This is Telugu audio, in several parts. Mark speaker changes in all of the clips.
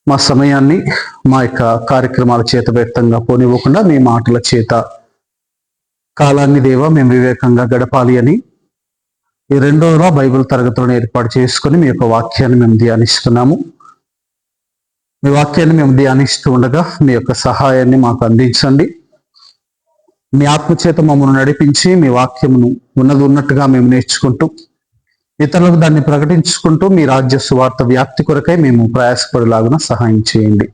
Speaker 1: మా సమయాన్ని మా యొక్క కార్యక్రమాల చేత వ్యక్తంగా పోనివ్వకుండా మీ మాటల చేత కాలాన్ని దేవా మేము వివేకంగా గడపాలి అని ఈ 2వ బైబిల్ తరగతులను ఏర్పాటు చేసుకుని మీ యొక్క వాక్యాన్ని మేము ధ్యానిస్తున్నాము. మీ వాక్యాన్ని మేము ధ్యానిస్తూ ఉండగా మీ యొక్క సహాయాన్ని మాకు అందించండి. మీ ఆత్మచేత మమ్మల్ని నడిపించి మీ వాక్యమును ఉన్నట్టుగా మేము నేర్చుకుంటూ ఇతరులకు దాన్ని ప్రకటించుకుంటూ మీ రాజ్య సువార్త వ్యాప్తి కొరకై మేము ప్రయాసపడేలాగున సహాయం చేయండి.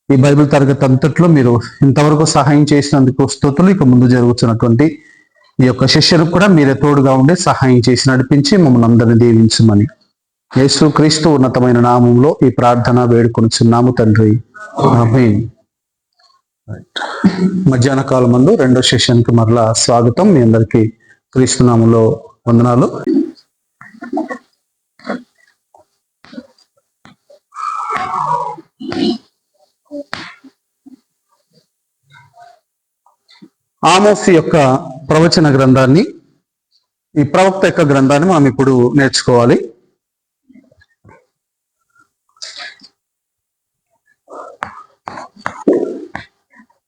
Speaker 1: ఈ బైబిల్ తరగతి అంతట్లో మీరు ఇంతవరకు సహాయం చేసినందుకు స్తుతులు. ఇక ముందు జరుగుతున్నటువంటి ఈ యొక్క శిష్యులకు కూడా మీరే తోడుగా ఉండి సహాయం చేసి నడిపించి మమ్మల్ని అందరినీ దీవించమని యేసు క్రీస్తు ఉన్నతమైన నామంలో ఈ ప్రార్థన వేడుకొనుచున్నాము తండ్రి, ఆమేన్. మధ్యాహ్న కాలం మందు 2వ సెషన్కి మరలా స్వాగతం. మీ అందరికీ క్రీస్తు నామంలో వందనాలు. ఆమోసు యొక్క ప్రవచన గ్రంథాన్ని, ఈ ప్రవక్త యొక్క గ్రంథాన్ని మనం ఇప్పుడు నేర్చుకోవాలి.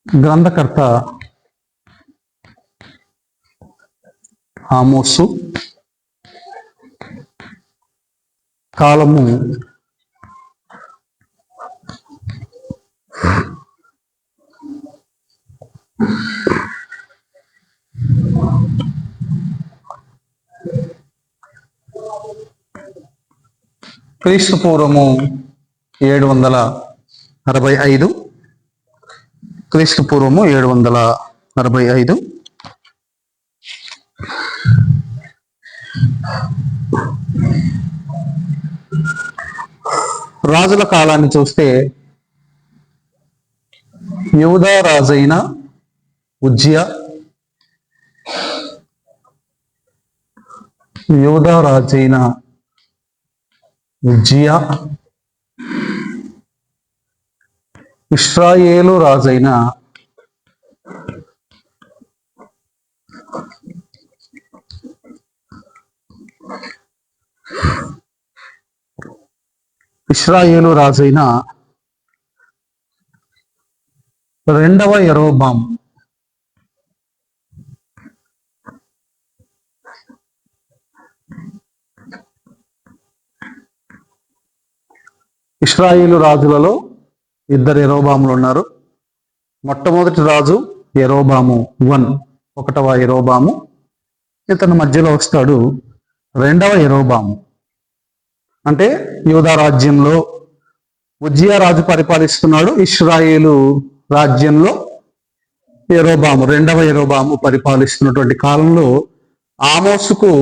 Speaker 1: గ్రంథకర్త ఆమోసు, కాలము క్రీస్తు పూర్వము 765, క్రీస్తు పూర్వము 765. రాజుల కాలాన్ని చూస్తే యూదా రాజైన ఉజ్జియా, ఇశ్రాయేలు రాజైన రెండవ యెరోబాము, ఇశ్రాయేలు రాజులలో 2 యెరోబాములు ఉన్నారు. మొట్టమొదటి రాజు యెరోబాము 1వ యెరోబాము. ఇతని మధ్యలో వస్తాడు 2వ యెరోబాము. అంటే యూదా రాజ్యంలో ఉజ్జియా రాజు పరిపాలిస్తున్నాడు. ఇశ్రాయేలు రాజ్యంలో యెరోబాము 2వ యెరోబాము పరిపాలిస్తున్నటువంటి కాలంలో ఆమోసుకు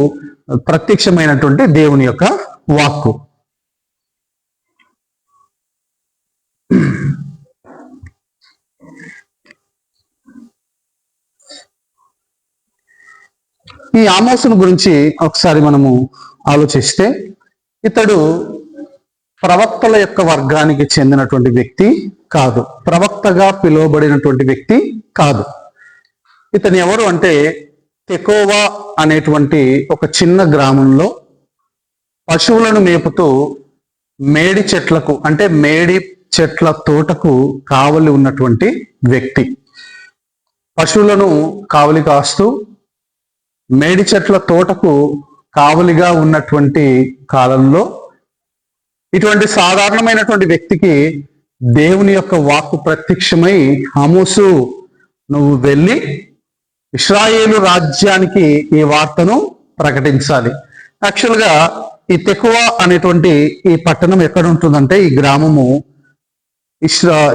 Speaker 1: ప్రత్యక్షమైనటువంటి దేవుని యొక్క వాక్కు. ఈ ఆమోసును గురించి ఒకసారి మనము ఆలోచిస్తే, ఇతడు ప్రవక్తల యొక్క వర్గానికి చెందినటువంటి వ్యక్తి కాదు, ప్రవక్తగా పిలువబడినటువంటి వ్యక్తి కాదు. ఇతను ఎవరు అంటే, తెకోవా అనేటువంటి ఒక చిన్న గ్రామంలో పశువులను మేపుతూ మేడి చెట్లకు, అంటే మేడి చెట్ల తోటకు కావలి ఉన్నటువంటి వ్యక్తి. పశువులను కావలి కాస్తూ మేడి చెట్ల తోటకు కావలిగా ఉన్నటువంటి కాలంలో ఇటువంటి సాధారణమైనటువంటి వ్యక్తికి దేవుని యొక్క వాక్కు ప్రత్యక్షమై, ఆమోసు నువ్వు వెళ్ళి ఇశ్రాయేలు రాజ్యానికి ఈ వార్తను ప్రకటించాలి. యాక్చువల్గా ఈ తెకోవా అనేటువంటి ఈ పట్టణం ఎక్కడ ఉంటుందంటే, ఈ గ్రామము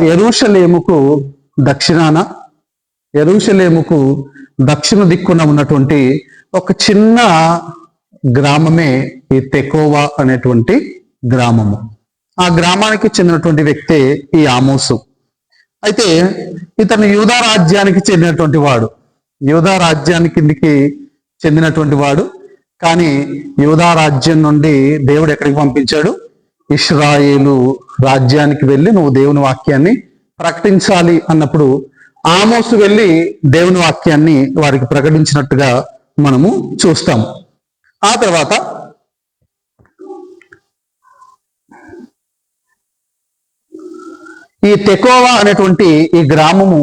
Speaker 1: యెరూషలేముకు దక్షిణ దిక్కున ఉన్నటువంటి ఒక చిన్న గ్రామమే ఈ తెకోవా అనేటువంటి గ్రామము. ఆ గ్రామానికి చెందినటువంటి వ్యక్తే ఈ ఆమోసు. అయితే ఇతను యూదా రాజ్యానికి చెందినటువంటి వాడు. కానీ యూదా రాజ్యం నుండి దేవుడు ఎక్కడికి పంపించాడు? ఇశ్రాయేలు రాజ్యానికి వెళ్ళి నువ్వు దేవుని వాక్యాన్ని ప్రకటించాలి అన్నప్పుడు ఆమోసు వెళ్ళి దేవుని వాక్యాన్ని వారికి ప్రకటించినట్టుగా మనము చూస్తాము. ఆ తర్వాత ఈ తెకోవా అనేటువంటి ఈ గ్రామము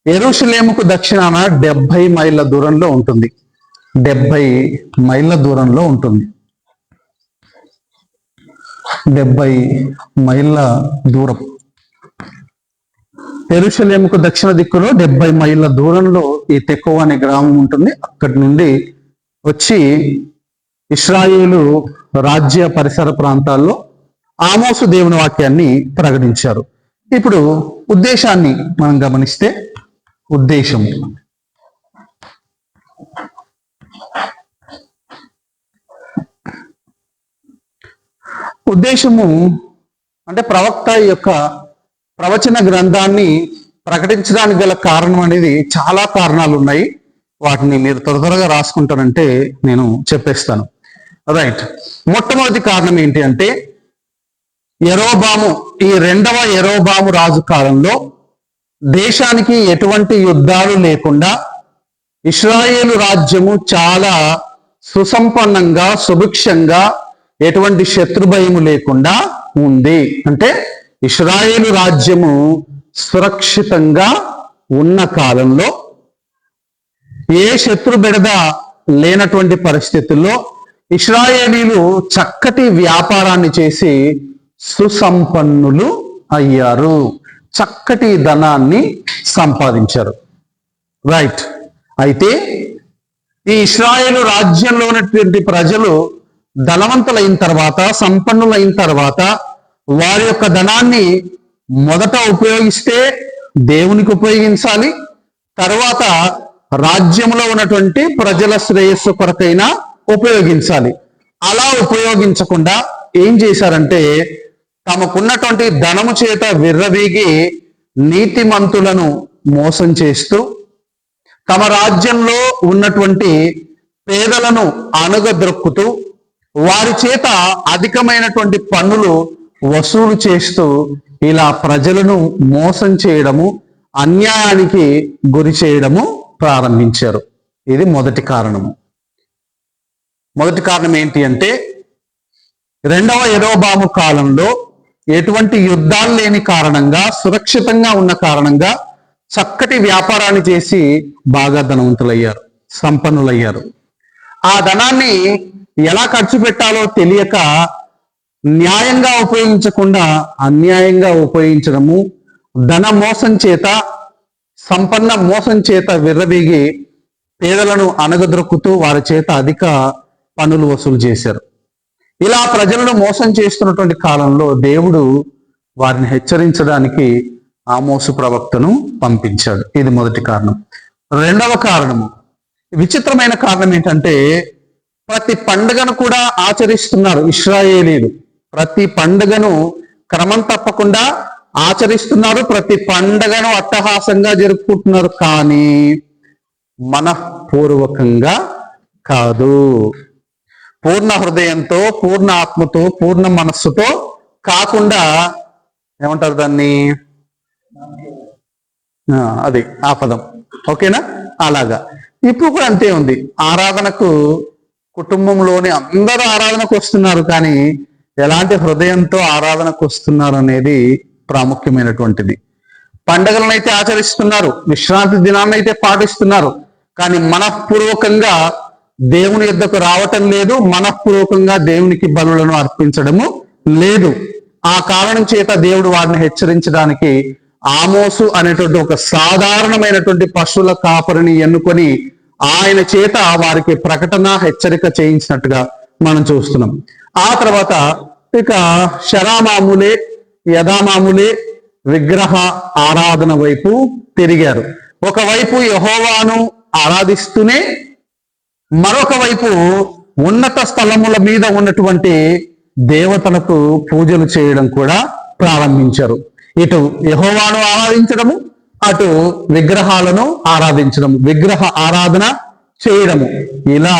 Speaker 1: యెరూషలేముకు దక్షిణాన 70 మైళ్ళ దూరంలో ఉంటుంది. 70 మైళ్ళ దూరంలో ఉంటుంది. 70 మైళ్ళ దూరం. యెరూషలేముకు దక్షిణ దిక్కులో 70 మైళ్ళ దూరంలో ఈ తెకోవా అనే గ్రామం ఉంటుంది. అక్కడి నుండి వచ్చి ఇశ్రాయేలు రాజ్య పరిసర ప్రాంతాల్లో ఆమోసు దేవుని వాక్యాన్ని ప్రకటించారు. ఇప్పుడు ఉద్దేశాన్ని మనం గమనిస్తే, ఉద్దేశము అంటే ప్రవక్త యొక్క ప్రవచన గ్రంథాన్ని ప్రకటించడానికి గల కారణం అనేది చాలా కారణాలు ఉన్నాయి. వాటిని మీరు త్వరగా రాసుకుంటారంటే నేను చెప్పేస్తాను. రైట్. మొట్టమొదటి కారణం ఏంటి అంటే, యెరోబాము, ఈ 2వ యెరోబాము రాజు కాలంలో దేశానికి ఎటువంటి యుద్ధాలు లేకుండా ఇశ్రాయేలు రాజ్యము చాలా సుసంపన్నంగా, సుభిక్షంగా, ఎటువంటి శత్రుభయము లేకుండా ఉంది. అంటే ఇశ్రాయేలు రాజ్యము సురక్షితంగా ఉన్న కాలంలో, ఏ శత్రు బెడద లేనటువంటి పరిస్థితుల్లో ఇశ్రాయేలీలు చక్కటి వ్యాపారాన్ని చేసి సుసంపన్నులు అయ్యారు, చక్కటి ధనాన్ని సంపాదించారు. రైట్. అయితే ఈ ఇశ్రాయేలు రాజ్యంలో ఉన్నటువంటి ప్రజలు ధనవంతులైన తర్వాత, సంపన్నులైన తర్వాత వారి యొక్క ధనాన్ని మొదట ఉపయోగిస్తే దేవునికి ఉపయోగించాలి, తర్వాత రాజ్యంలో ఉన్నటువంటి ప్రజల శ్రేయస్సు కొరకైనా ఉపయోగించాలి. అలా ఉపయోగించకుండా ఏం చేశారంటే, తమకున్నటువంటి ధనము చేత విర్రవీగి నీతిమంతులను మోసం చేస్తూ, తమ రాజ్యంలో ఉన్నటువంటి పేదలను అణగద్రొక్కుతూ, వారి చేత అధికమైనటువంటి పన్నులు వసూలు చేస్తూ ఇలా ప్రజలను మోసం చేయడము, అన్యాయానికి గురి చేయడము ప్రారంభించారు. ఇది మొదటి కారణము. మొదటి కారణం ఏంటి అంటే, 2వ యెరోబాము కాలంలో ఎటువంటి యుద్ధాలు లేని కారణంగా, సురక్షితంగా ఉన్న కారణంగా చక్కటి వ్యాపారాన్ని చేసి బాగా ధనవంతులయ్యారు, సంపన్నులయ్యారు. ఆ ధనాన్ని ఎలా ఖర్చు పెట్టాలో తెలియక న్యాయంగా ఉపయోగించకుండా అన్యాయంగా ఉపయోగించడము, ధన మోసం చేత, సంపన్న మోసం చేత విర్రవీగి పేదలను అణగద్రొక్కుతూ వారి చేత అధిక పన్నులు వసూలు చేశారు. ఇలా ప్రజలను మోసం చేస్తున్నటువంటి కాలంలో దేవుడు వారిని హెచ్చరించడానికి ఆమోసు ప్రవక్తను పంపించాడు. ఇది మొదటి కారణం. 2వ కారణము, విచిత్రమైన కారణం ఏంటంటే, ప్రతి పండుగను కూడా ఆచరిస్తున్నారు ఇశ్రాయేలీలు. ప్రతి పండుగను క్రమం తప్పకుండా ఆచరిస్తున్నారు, ప్రతి పండుగను అట్టహాసంగా జరుపుకుంటున్నారు. కానీ మనఃపూర్వకంగా కాదు. పూర్ణ హృదయంతో, పూర్ణ ఆత్మతో, పూర్ణ మనస్సుతో కాకుండా, ఏమంటారు దాన్ని, అది ఆ పదం, ఓకేనా? అలాగా ఇప్పుడు కూడా అంతే ఉంది. ఆరాధనకు కుటుంబంలోని అందరూ ఆరాధనకు వస్తున్నారు, కానీ ఎలాంటి హృదయంతో ఆరాధనకు వస్తున్నారు అనేది ప్రాముఖ్యమైనటువంటిది. పండుగలను అయితే ఆచరిస్తున్నారు, విశ్రాంతి దినాన్ని అయితే పాటిస్తున్నారు, కానీ మనఃపూర్వకంగా దేవుని యొద్దకు రావటం లేదు, మనఃపూర్వకంగా దేవునికి బలులను అర్పించడము లేదు. ఆ కారణం చేత దేవుడు వారిని హెచ్చరించడానికి ఆమోసు అనేటువంటి ఒక సాధారణమైనటువంటి పశువుల కాపరిని ఎన్నుకొని ఆయన చేత వారికి ప్రకటన, హెచ్చరిక చేయించినట్టుగా మనం చూస్తున్నాం. ఆ తర్వాత ఇక శరామాములే, యథామాములే విగ్రహ ఆరాధన వైపు తిరిగారు. ఒకవైపు యెహోవాను ఆరాధిస్తూనే మరొక వైపు ఉన్నత స్థలముల మీద ఉన్నటువంటి దేవతలకు పూజలు చేయడం కూడా ప్రారంభించారు. ఇటు యెహోవాను ఆరాధించడము, అటు విగ్రహాలను ఆరాధించడము, విగ్రహ ఆరాధన చేయడము. ఇలా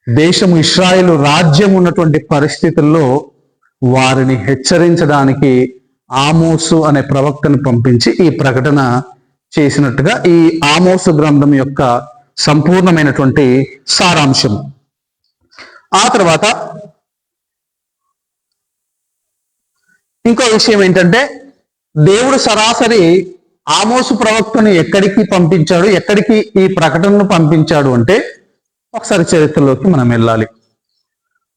Speaker 1: దేశము ఇశ్రాయేలు రాజ్యం ఉన్నటువంటి పరిస్థితుల్లో వారిని హెచ్చరించడానికి ఆమోసు అనే ప్రవక్తను పంపించి ఈ ప్రకటన చేసినట్టుగా ఈ ఆమోసు గ్రంథం యొక్క సంపూర్ణమైనటువంటి సారాంశం. ఆ తర్వాత ఇంకో విషయం ఏంటంటే, దేవుడు సరాసరి ఆమోసు ప్రవక్తను ఎక్కడికి పంపించాడు, ఎక్కడికి ఈ ప్రకటనను పంపించాడు అంటే ఒకసారి చరిత్రలోకి మనం వెళ్ళాలి.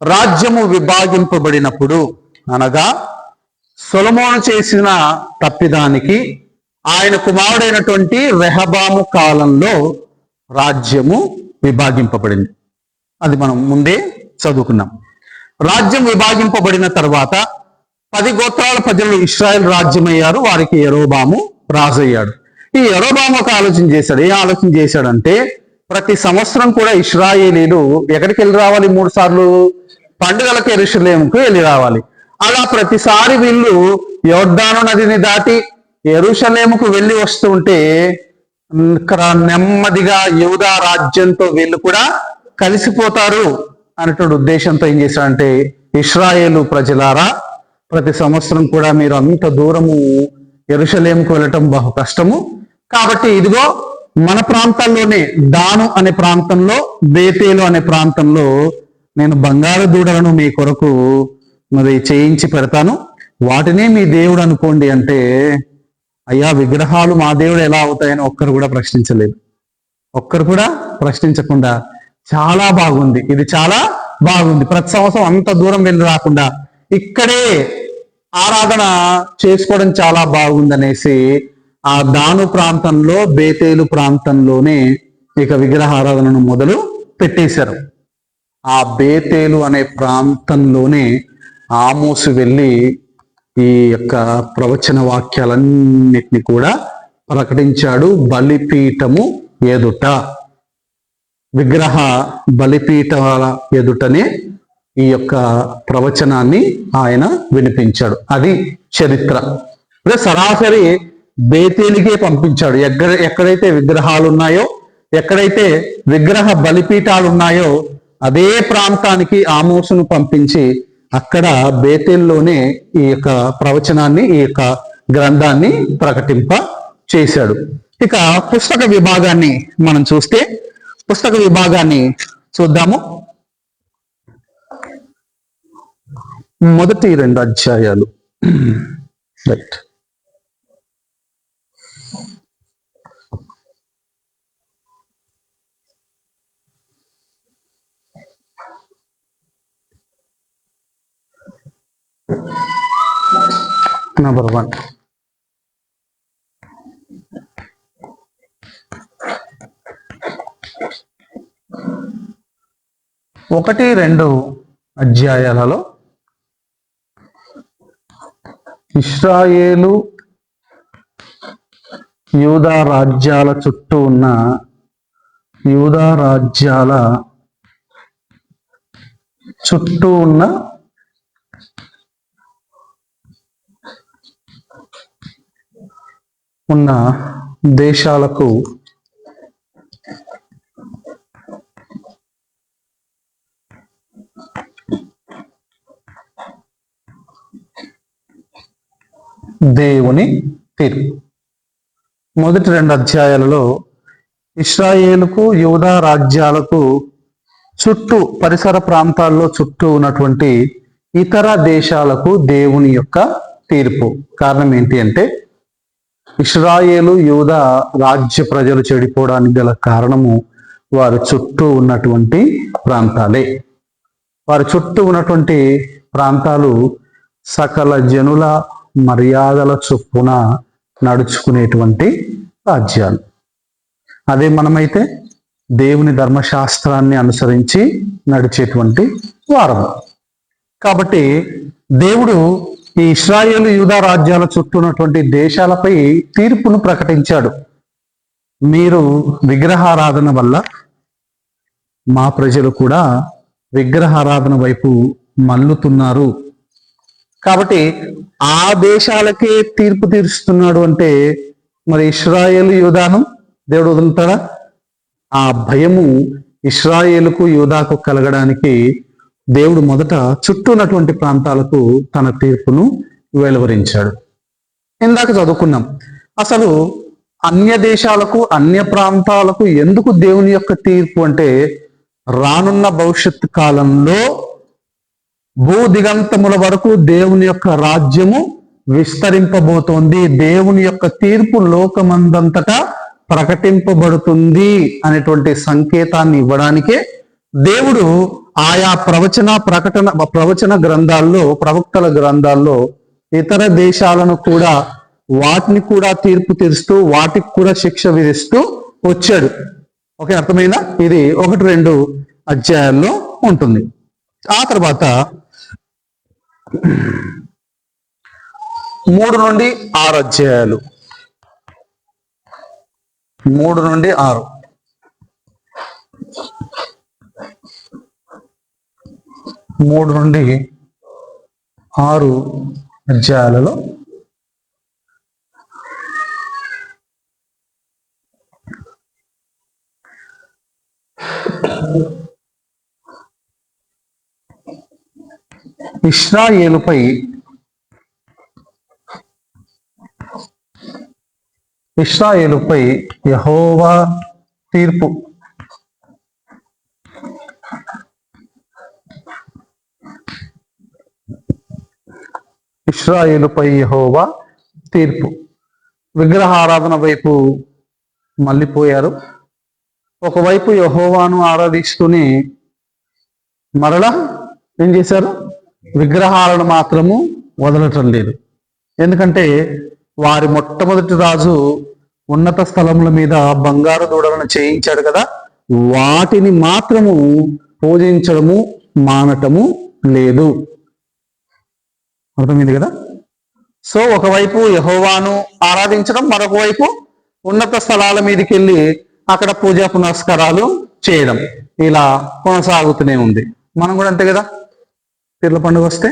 Speaker 1: రాజ్యము విభాగింపబడినప్పుడు, అనగా సొలొమోను చేసిన తప్పిదానికి ఆయన కుమారుడైనటువంటి రెహబాము కాలంలో రాజ్యము విభాగింపబడింది. అది మనం ముందే చదువుకున్నాం. రాజ్యం విభాగింపబడిన తర్వాత 10 గోత్రాల ప్రజలు ఇశ్రాయేల్ రాజ్యమయ్యారు. వారికి యరొబాము రాజయ్యాడు. ఈ యరొబాము ఒక ఆలోచన చేశాడు. ఏ ఆలోచన చేశాడంటే, ప్రతి సంవత్సరం కూడా ఇశ్రాయేలీలు ఎక్కడికి వెళ్ళి రావాలి? 3 సార్లు పండుగలకు యెరూషలేముకు వెళ్ళి రావాలి. అలా ప్రతిసారి వీళ్ళు యొర్దాను నదిని దాటి యెరూషలేముకు వెళ్ళి వస్తూ ఉంటే నెమ్మదిగా యూదా రాజ్యంతో వీళ్ళు కూడా కలిసిపోతారు అనేటువంటి ఉద్దేశంతో ఏం చేశాడంటే, ఇశ్రాయేలు ప్రజలారా, ప్రతి సంవత్సరం కూడా మీరు అంత దూరము యెరూషలేముకు వెళ్ళటం బహు కష్టము. కాబట్టి ఇదిగో మన ప్రాంతాల్లోనే దాను అనే ప్రాంతంలో, బేతేలు అనే ప్రాంతంలో నేను బంగారు దూడలను మీ కొరకు మరి చేయించి పెడతాను, వాటినే మీ దేవుడు అనుకోండి అంటే, అయ్యా విగ్రహాలు మా దేవుడు ఎలా అవుతాయని ఒక్కరు కూడా ప్రశ్నించలేదు. ఒక్కరు కూడా ప్రశ్నించకుండా చాలా బాగుంది, ఇది చాలా బాగుంది, ప్రతి సంవత్సరం అంత దూరం వెళ్ళి రాకుండా ఇక్కడే ఆరాధన చేసుకోవడం చాలా బాగుందనేసి ఆ దాను ప్రాంతంలో, బేతేలు ప్రాంతంలోనే ఇక విగ్రహారాధనను మొదలు పెట్టేశారు. ఆ బేతేలు అనే ప్రాంతంలోనే ఆమోసు వెళ్ళి ఈ యొక్క ప్రవచన వాక్యాలన్నిటిని కూడా ప్రకటించాడు. బలిపీఠము ఎదుట, విగ్రహ బలిపీఠాల ఎదుటనే ఈ యొక్క ప్రవచనాన్ని ఆయన వినిపించాడు. అది చరిత్ర. సరాసరి బేతేలికే పంపించాడు. ఎక్కడైతే విగ్రహాలు ఉన్నాయో, ఎక్కడైతే విగ్రహ బలిపీఠాలు ఉన్నాయో అదే ప్రాంతానికి ఆమోసును పంపించి అక్కడ బేతేల్లోనే ఈ యొక్క ప్రవచనాన్ని, ఈ యొక్క గ్రంథాన్ని ప్రకటింప చేశాడు. ఇక పుస్తక విభాగాన్ని మనం చూస్తే, పుస్తక విభాగాన్ని చూద్దాము. మొదటి 2 అధ్యాయాలు. రైట్. నంబర్ 1. ఒకటి 2 అధ్యాయాలలో ఇశ్రాయేలు యూదా రాజ్యాల చుట్టూ ఉన్న ఉన్న దేశాలకు దేవుని తీర్పు. మొదటి 2 అధ్యాయాలలో ఇశ్రాయేలుకు, యూదా రాజ్యాలకు చుట్టూ, పరిసర ప్రాంతాల్లో చుట్టూ ఉన్నటువంటి ఇతర దేశాలకు దేవుని యొక్క తీర్పు. కారణం ఏంటి అంటే, ఇశ్రాయేలు యూదా రాజ్య ప్రజలు చెడిపోవడానికి గల కారణము వారి చుట్టూ ఉన్నటువంటి ప్రాంతాలే. వారి చుట్టూ ఉన్నటువంటి ప్రాంతాలు సకల జనుల మర్యాదల చొప్పున నడుచుకునేటువంటి రాజ్యాలు. అదే మనమైతే దేవుని ధర్మశాస్త్రాన్ని అనుసరించి నడిచేటువంటి వారము. కాబట్టి దేవుడు ఈ ఇశ్రాయేలు యూదా రాజ్యాల చుట్టూ ఉన్నటువంటి దేశాలపై తీర్పును ప్రకటించాడు. మీరు విగ్రహారాధన వల్ల మా ప్రజలు కూడా విగ్రహారాధన వైపు మల్లుతున్నారు. కాబట్టి ఆ దేశాలకే తీర్పు తీరుస్తున్నాడు అంటే మరి ఇశ్రాయేలు యూదాను దేవుడు వదులుతాడా? ఆ భయము ఇశ్రాయేలుకు యూదాకు కలగడానికి దేవుడు మొదట చుట్టూ ఉన్నటువంటి ప్రాంతాలకు తన తీర్పును వెలువరించాడు. ఇందాక చదువుకున్నాం, అసలు అన్య దేశాలకు, అన్య ప్రాంతాలకు ఎందుకు దేవుని యొక్క తీర్పు అంటే, రానున్న భవిష్యత్తు కాలంలో భూ దిగంతముల వరకు దేవుని యొక్క రాజ్యము విస్తరింపబోతోంది, దేవుని యొక్క తీర్పు లోకమందంతటా ప్రకటింపబడుతుంది అనేటువంటి సంకేతాన్ని ఇవ్వడానికే దేవుడు ఆయా ప్రవచన గ్రంథాల్లో, ప్రవక్తల గ్రంథాల్లో ఇతర దేశాలను కూడా, వాటిని కూడా తీర్పు తీరుస్తూ, వాటికి కూడా శిక్ష విధిస్తూ వచ్చాడు. ఓకే, అర్థమైనా? ఇది 1-2 అధ్యాయాల్లో ఉంటుంది. ఆ తర్వాత 3-6 అధ్యాయాలు, 3-6. 3-6 అధ్యాయాలలో ఇశ్రాయేలుపై యెహోవా తీర్పు. ఇశ్రాయేలుపై యెహోవా తీర్పు. విగ్రహారాధన వైపు మళ్ళీపోయారు. ఒకవైపు యెహోవాను ఆరాధిస్తూనే మరలా ఏం చేశారు? విగ్రహాలను మాత్రము వదలటం లేదు. ఎందుకంటే వారి మొట్టమొదటి రాజు ఉన్నత స్థలముల మీద బంగారు దూడలను చేయించాడు కదా, వాటిని మాత్రము పూజించడము మానటము లేదు. అర్థమైంది కదా? సో ఒకవైపు యెహోవాను ఆరాధించడం, మరొక వైపు ఉన్నత స్థలాల మీదకి వెళ్ళి అక్కడ పూజా పునస్కారాలు చేయడం, ఇలా కొనసాగుతూనే ఉంది. మనం కూడా అంతే కదా, పీర్ల పండుగ వస్తే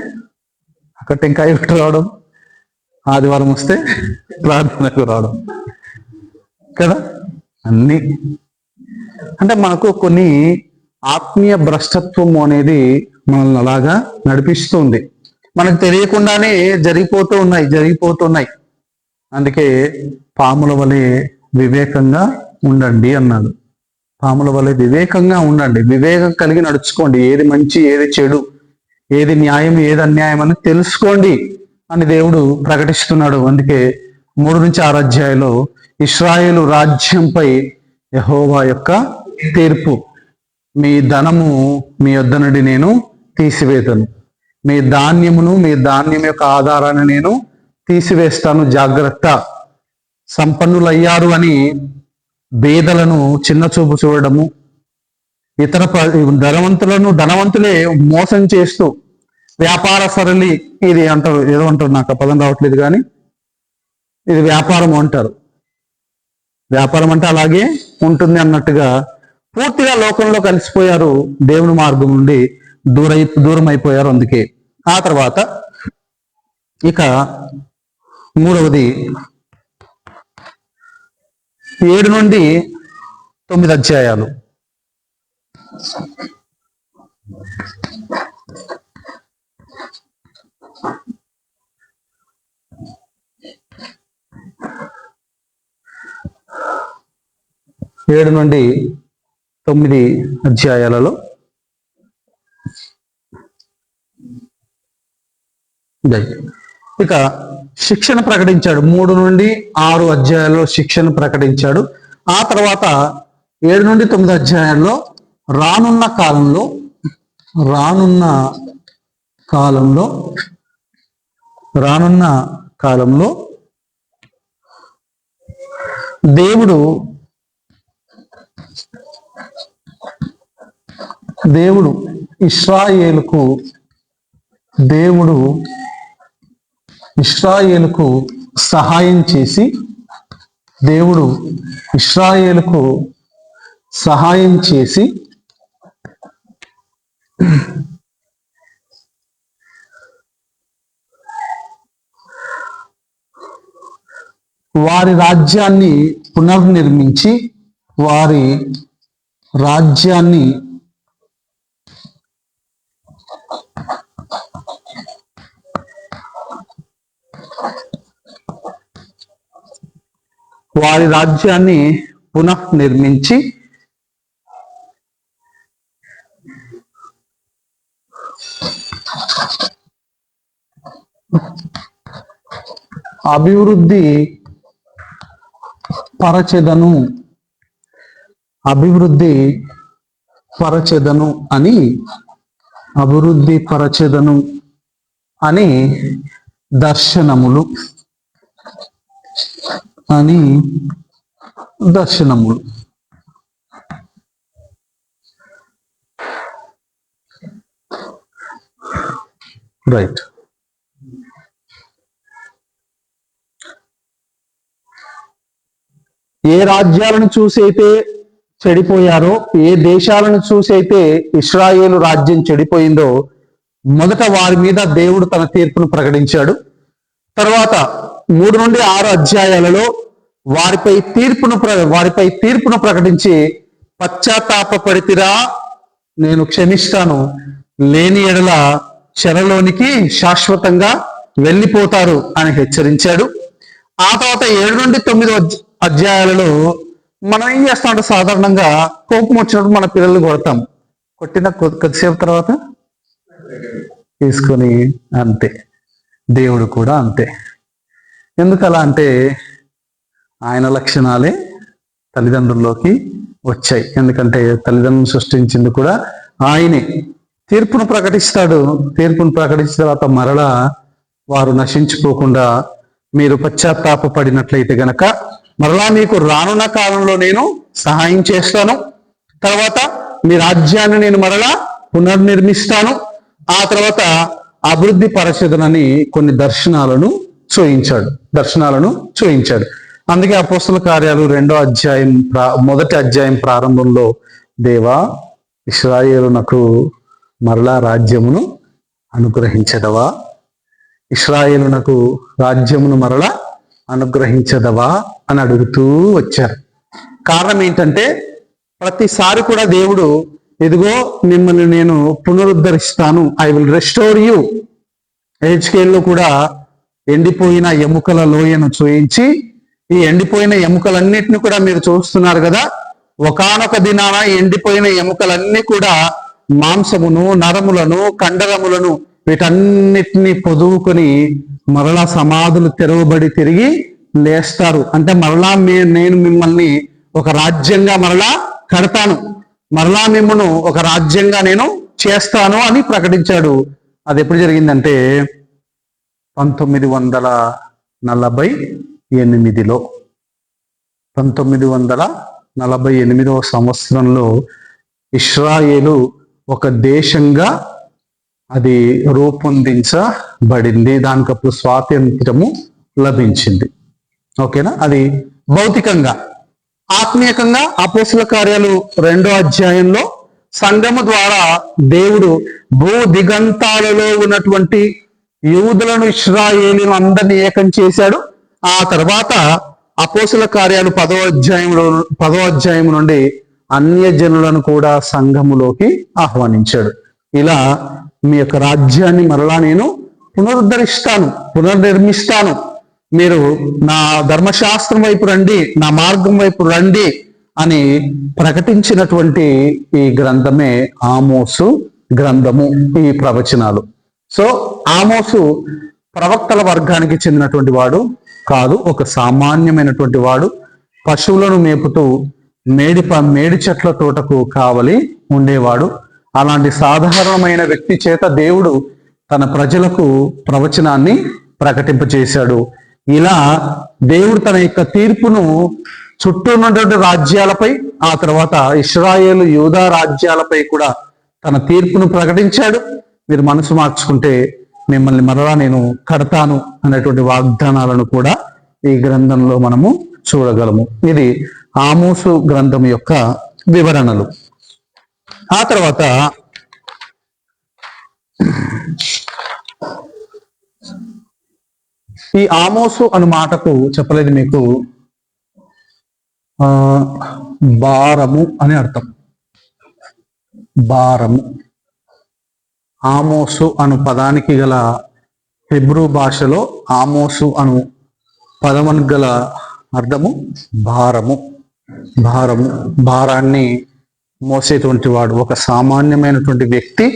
Speaker 1: అక్కడ టెంకాయ కొట్టు రావడం, ఆదివారం వస్తే ప్రార్థనకు రావడం కదా, అన్నీ. అంటే మనకు కొన్ని ఆత్మీయ భ్రష్టత్వం అనేది మనల్ని అలాగా నడిపిస్తుంది. మనకు తెలియకుండానే జరిగిపోతున్నాయి. అందుకే పాముల వలె వివేకంగా ఉండండి అన్నాడు. పాముల వలె వివేకంగా ఉండండి, వివేకం కలిగి నడుచుకోండి. ఏది మంచి, ఏది చెడు, ఏది న్యాయం, ఏది అన్యాయం అని తెలుసుకోండి అని దేవుడు ప్రకటిస్తున్నాడు. అందుకే 3-6 అధ్యాయంలో ఇశ్రాయేలు రాజ్యంపై యెహోవా యొక్క తీర్పు. మీ ధనము మీ యొద్ద నుండి నేను తీసివేతను, మీ ధాన్యమును, మీ ధాన్యం యొక్క ఆధారాన్ని నేను తీసివేస్తాను, జాగ్రత్త. సంపన్నులయ్యారు అని పేదలను చిన్న చూపు చూడడము, ఇతర ధనవంతులే మోసం చేస్తూ వ్యాపార సరళి, ఇది అంటారు, ఏదో అంటారు, నాకు పదం రావట్లేదు కానీ ఇది వ్యాపారం అంటారు. వ్యాపారం అంటే అలాగే ఉంటుంది అన్నట్టుగా పూర్తిగా లోకంలో కలిసిపోయారు, దేవుని మార్గం నుండి దూరం అయిపోయారు. అందుకే ఆ తర్వాత ఇక 3వది 7-9 అధ్యాయాలు. 7-9 అధ్యాయాలలో ఇక శిక్షణ ప్రకటించాడు. 3-6 అధ్యాయాల్లో శిక్షణ ప్రకటించాడు. ఆ తర్వాత 7-9 అధ్యాయాల్లో రానున్న కాలంలో దేవుడు ఇశ్రాయేలుకు సహాయం చేసి, వారి రాజ్యాన్ని పునర్నిర్మించి, వారి రాజ్యాన్ని పునఃనిర్మించి అభివృద్ధి పరచెదను, అభివృద్ధి పరచెదను అని, అభివృద్ధి పరచెదను అని దర్శనములు అని దర్శనములు. రైట్. ఏ రాజ్యాలను చూసి అయితే చెడిపోయారో, ఏ దేశాలను చూసి అయితే ఇశ్రాయేలు రాజ్యం చెడిపోయిందో, మొదట వారి మీద దేవుడు తన తీర్పును ప్రకటించాడు. తర్వాత 3 నుండి 6 అధ్యాయాలలో వారిపై తీర్పును ప్రకటించి, పశ్చాత్తాపపడితిరా, నేను క్షమిస్తాను, లేని ఎడల చెరలోనికి శాశ్వతంగా వెళ్ళిపోతారు అని హెచ్చరించాడు. ఆ తర్వాత 7 నుండి 9 అధ్యాయాలలో మనం ఏం చేస్తామంటే, సాధారణంగా కోపం వచ్చినప్పుడు మన పిల్లలు కొడతాం. కొట్టిన కొద్దిసేపు తర్వాత తీసుకొని అంతే. దేవుడు కూడా అంతే. ఎందుకు అలా అంటే, ఆయన లక్షణాలే తల్లిదండ్రుల్లోకి వచ్చాయి. ఎందుకంటే తల్లిదండ్రులను సృష్టించింది కూడా ఆయనే. తీర్పును ప్రకటిస్తాడు. తీర్పును ప్రకటించిన తర్వాత మరలా వారు నశించిపోకుండా మీరు పశ్చాత్తాపడినట్లయితే గనక మరలా మీకు రానున్న కాలంలో నేను సహాయం చేస్తాను. తర్వాత మీ రాజ్యాన్ని నేను మరలా పునర్నిర్మిస్తాను. ఆ తర్వాత అభివృద్ధి పరచెదనని కొన్ని దర్శనాలను చూయించాడు. అందుకే అపోస్తల కార్యాలు 2వ అధ్యాయం 1వ అధ్యాయం ప్రారంభంలో, దేవా, ఇశ్రాయేలునకు మరలా రాజ్యమును అనుగ్రహించదవా, ఇశ్రాయేలునకు రాజ్యమును మరలా అనుగ్రహించదవా అని అడుగుతూ వచ్చారు. కారణం ఏంటంటే, ప్రతిసారి కూడా దేవుడు, ఇదిగో మిమ్మల్ని నేను పునరుద్ధరిస్తాను, ఐ విల్ రెస్టోర్ యూ. హెచ్కేల్లో కూడా ఎండిపోయిన ఎముకల లోయను చూయించి, ఈ ఎండిపోయిన ఎముకలన్నిటిని కూడా మీరు చూస్తున్నారు కదా, ఒకానొక దినాన ఎండిపోయిన ఎముకలన్నీ కూడా మాంసమును, నరములను, కండరములను వీటన్నిటిని పొదువుకొని మరలా సమాధులు తెరవబడి తిరిగి లేస్తారు. అంటే మరలా నేను మిమ్మల్ని ఒక రాజ్యంగా మరలా కడతాను, మరలా మిమ్మల్ని ఒక రాజ్యంగా నేను చేస్తాను అని ప్రకటించాడు. అది ఎప్పుడు జరిగిందంటే 1948లో 1948వ సంవత్సరంలో ఇశ్రాయేలు ఒక దేశంగా అది రూపొందించబడింది. దానికి అప్పుడు స్వాతంత్రము లభించింది. ఓకేనా? అది భౌతికంగా. ఆత్మీయంగా అపోస్తల కార్యాలు 2వ అధ్యాయంలో సంఘము ద్వారా దేవుడు భూ దిగంతాలలో ఉన్నటువంటి యూదులను, ఇశ్రాయేలును అందరినీ ఏకం చేశాడు. ఆ తర్వాత అపోస్తల కార్యాలు 10వ అధ్యాయం నుండి అన్యజనులను కూడా సంఘములోకి ఆహ్వానించాడు. ఇలా మీ యొక్క రాజ్యాన్ని మరలా నేను పునరుద్ధరిస్తాను, పునర్నిర్మిస్తాను, మీరు నా ధర్మశాస్త్రం వైపు రండి, నా మార్గం వైపు రండి అని ప్రకటించినటువంటి ఈ గ్రంథమే ఆమోసు గ్రంథము, ఈ ప్రవచనాలు. సో ఆమోసు ప్రవక్తల వర్గానికి చెందినటువంటి వాడు కాదు, ఒక సామాన్యమైనటువంటి వాడు. పశువులను మేపుతూ మేడి చెట్ల తోటకు కావలి ఉండేవాడు. అలాంటి సాధారణమైన వ్యక్తి చేత దేవుడు తన ప్రజలకు ప్రవచనాన్ని ప్రకటింపచేశాడు. ఇలా దేవుడు తన యొక్క తీర్పును చుట్టూ ఉన్నటువంటి రాజ్యాలపై, ఆ తర్వాత ఇశ్రాయేలు, యూదా రాజ్యాలపై కూడా తన తీర్పును ప్రకటించాడు. మీరు మనసు మార్చుకుంటే మిమ్మల్ని మరలా నేను కడతాను అనేటువంటి వాగ్దానాలను కూడా ఈ గ్రంథంలో మనము చూడగలము. ఇది ఆమోసు గ్రంథం యొక్క వివరణలు. ఆ తర్వాత ఈ ఆమోసు అను మాటకు చెప్పలేదు మీకు, భారము అని అర్థం. భారము. ఆమోసు అను పదానికి గల హెబ్రూ భాషలో ఆమోసు అను పదమునికి గల అర్థము భారము. భారము, భారాన్ని మోసేటువంటి వాడు. ఒక సామాన్యమైనటువంటి వ్యక్తి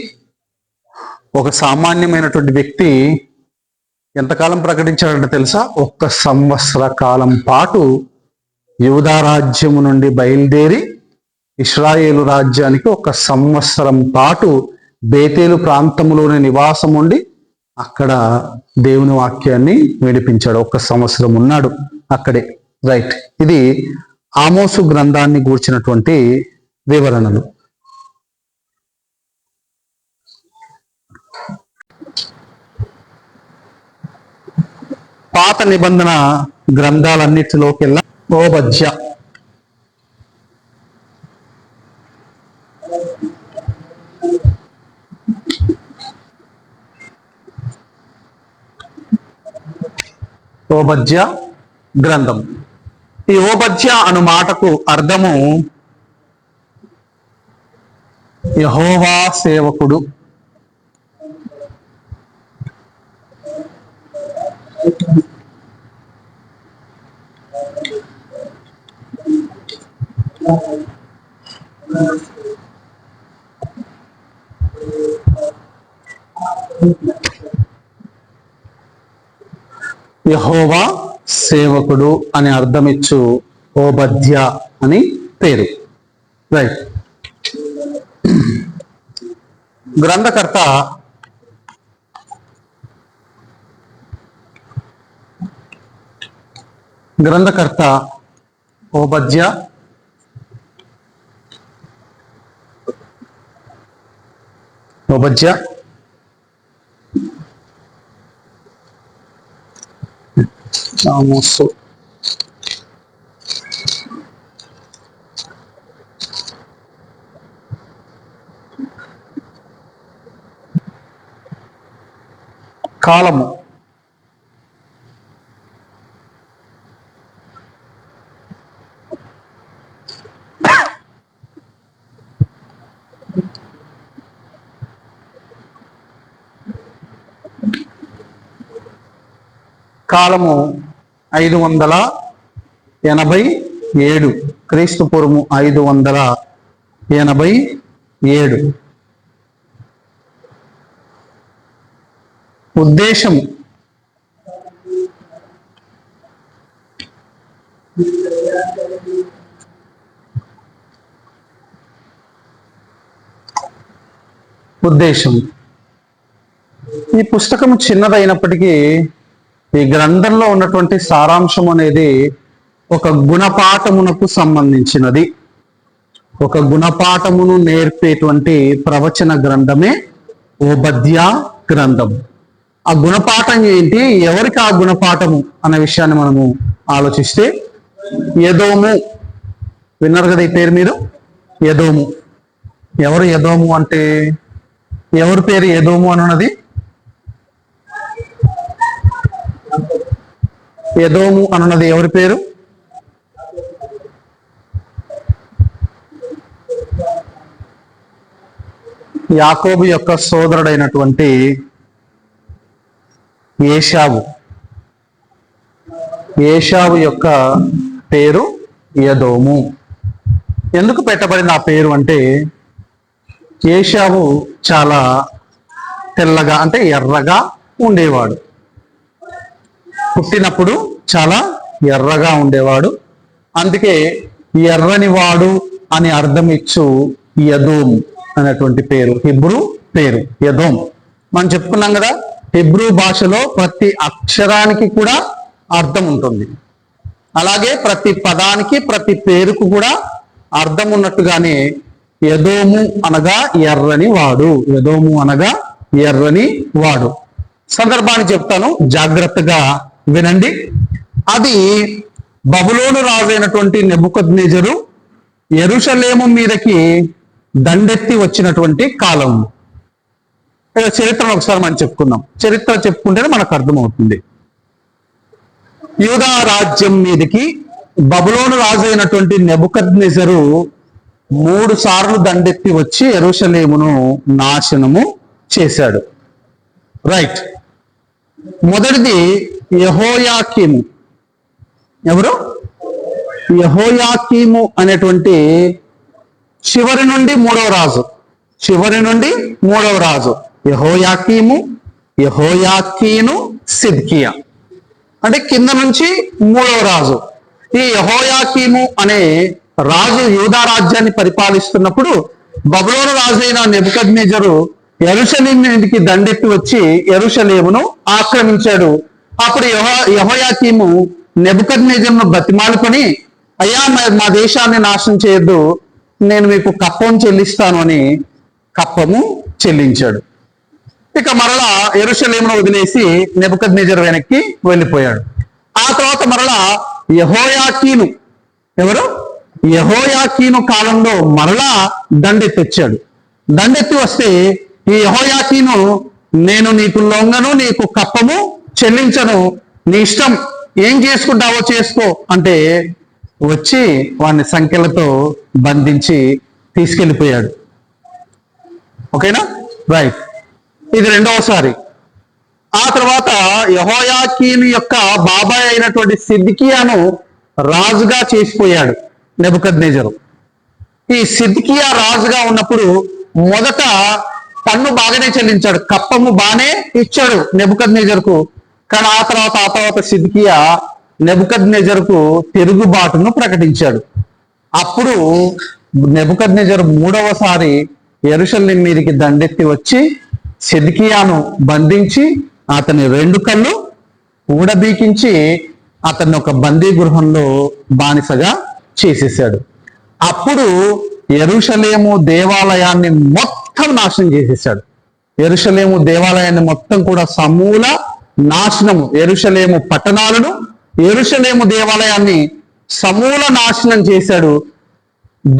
Speaker 1: ఎంతకాలం ప్రకటించాడంటే తెలుసా? 1 సంవత్సర కాలం పాటు యూదా రాజ్యము నుండి బయలుదేరి ఇశ్రాయేలు రాజ్యానికి 1 సంవత్సరం పాటు బేతేలు ప్రాంతంలోనే నివాసం ఉండి అక్కడ దేవుని వాక్యాన్ని వినిపించాడు. 1 సంవత్సరం ఉన్నాడు అక్కడే. రైట్, ఇది ఆమోసు గ్రంథాన్ని గూర్చినటువంటి వివరణలు. పాత నిబంధన గ్రంథాలన్నిటిలోకెల్లా ఓబద్య ఓబద్య గ్రంథం. ఈ ఓబద్య అను మాటకు అర్థము యెహోవా సేవకుడు. యెహోవా సేవకుడు అని అర్థమిచ్చు ఓబద్య అని పేరు. రైట్, గ్రంథకర్త ఓబద్య ఆమోసు కాలము కాలము 587 క్రీస్తు పూర్వము 587. ఉద్దేశం ఈ పుస్తకం చిన్నదైనప్పటికీ ఈ గ్రంథంలో ఉన్నటువంటి సారాంశం అనేది ఒక గుణపాఠమునకు సంబంధించినది. ఒక గుణపాఠమును నేర్పేటువంటి ప్రవచన గ్రంథమే ఓబద్య గ్రంథం. ఆ గుణపాఠం ఏంటి, ఎవరికి ఆ గుణపాఠము అనే విషయాన్ని మనము ఆలోచిస్తే, ఎదోము విన్నారు కదా ఈ పేరు మీరు. ఎదోము ఎవరు? ఎదోము అంటే ఎవరి పేరు ఎదోము అన్నది? ఎదోము అన్నది ఎవరి పేరు? యాకోబు యొక్క సోదరుడైనటువంటి ఏశావు యొక్క పేరు ఎదోము. ఎందుకు పెట్టబడిన ఆ పేరు అంటే, ఏశావు చాలా తెల్లగా అంటే ఎర్రగా ఉండేవాడు. పుట్టినప్పుడు చాలా ఎర్రగా ఉండేవాడు. అందుకే ఎర్రని వాడు అని అర్థం ఇచ్చు యదోమ్ అనేటువంటి పేరు, హిబ్రూ పేరు యదోమ్. మనం చెప్పుకున్నాం కదా, హిబ్రూ భాషలో ప్రతి అక్షరానికి కూడా అర్థం ఉంటుంది. అలాగే ప్రతి పదానికి ప్రతి పేరుకు కూడా అర్థం ఉన్నట్టుగానే ఎదోము అనగా ఎర్రని వాడు, ఎదోము అనగా ఎర్రని వాడు. సందర్భాన్ని చెప్తాను, జాగ్రత్తగా వినండి. అది బబులోను రాజైనటువంటి నెబుకద్నెజరు యెరూషలేము మీదకి దండెత్తి వచ్చినటువంటి కాలం. చరిత్రను ఒకసారి మనం చెప్పుకుందాం. చరిత్ర చెప్పుకుంటేనే మనకు అర్థమవుతుంది. యూదా రాజ్యం మీదకి బబులోను రాజు అయినటువంటి నెబుకద్నెజరు 3 సార్లు దండెత్తి వచ్చి యెరూషలేమును నాశనము చేశాడు. రైట్, మొదటిది యెహోయాకీము. ఎవరు? యెహోయాకీము అనేటువంటి చివరి నుండి మూడవ రాజు. యెహోయాకీము, యెహోయాకీను, సిద్కియా. అంటే కింద నుంచి మూడవ రాజు. ఈ యెహోయాకీము అనే రాజు యూదా రాజ్యాన్ని పరిపాలిస్తున్నప్పుడు బబులోను రాజు అయిన నెబుకద్నెజరు యెరూషలేముకి దండెత్తి వచ్చి యెరూషలేమును ఆక్రమించాడు. అప్పుడు యెహోయాకీము నెబుకద్నెజరును బతిమాలుకొని, అయ్యా మా దేశాన్ని నాశనం చేయొద్దు, నేను మీకు కప్పం చెల్లిస్తాను అని కప్పము చెల్లించాడు. ఇక మరలా యెరూషలేమును వదిలేసి నెబుకద్నెజరు వెనక్కి వెళ్ళిపోయాడు. ఆ తర్వాత మరలా యెహోయాకీను, ఎవరు? యెహోయాకీను కాలంలో మరలా దండెత్తి వచ్చాడు. దండెత్తి వస్తే ఈ యెహోయాకీను, నేను నీకు లొంగను, నీకు కప్పము చెల్లించను, నీ ఇష్టం, ఏం చేసుకుంటావో చేసుకో అంటే వచ్చి వాడిని సంఖ్యలతో బంధించి తీసుకెళ్ళిపోయాడు. ఓకేనా? రైట్. ఇది రెండవసారి. ఆ తర్వాత యెహోయాకీను యొక్క బాబాయ్ అయినటువంటి సిద్కియాను రాజుగా చేసిపోయాడు నెబుకద్నెజరు. ఈ సిద్కియా రాజుగా ఉన్నప్పుడు మొదట పన్ను బాగానే చెల్లించాడు, కప్పము బాగానే ఇచ్చాడు నెబుకద్నెజరుకు. కానీ ఆ తర్వాత సిద్కియా నెబుకద్నెజరుకు తిరుగుబాటును ప్రకటించాడు. అప్పుడు నెబుకద్నెజరు మూడవసారి యెరూషలేము మీదికి దండెత్తి వచ్చి సిద్కియాను బంధించి అతని 2 కళ్ళు ఊడబీకించి అతన్ని ఒక బందీ గృహంలో బానిసగా చేసేసాడు. అప్పుడు యెరూషలేము దేవాలయాన్ని మొత్తం నాశనం చేసేసాడు. యెరూషలేము దేవాలయాన్ని మొత్తం కూడా సమూల నాశనము, యెరూషలేము పట్టణాలను, యెరూషలేము దేవాలయాన్ని సమూల నాశనం చేశాడు.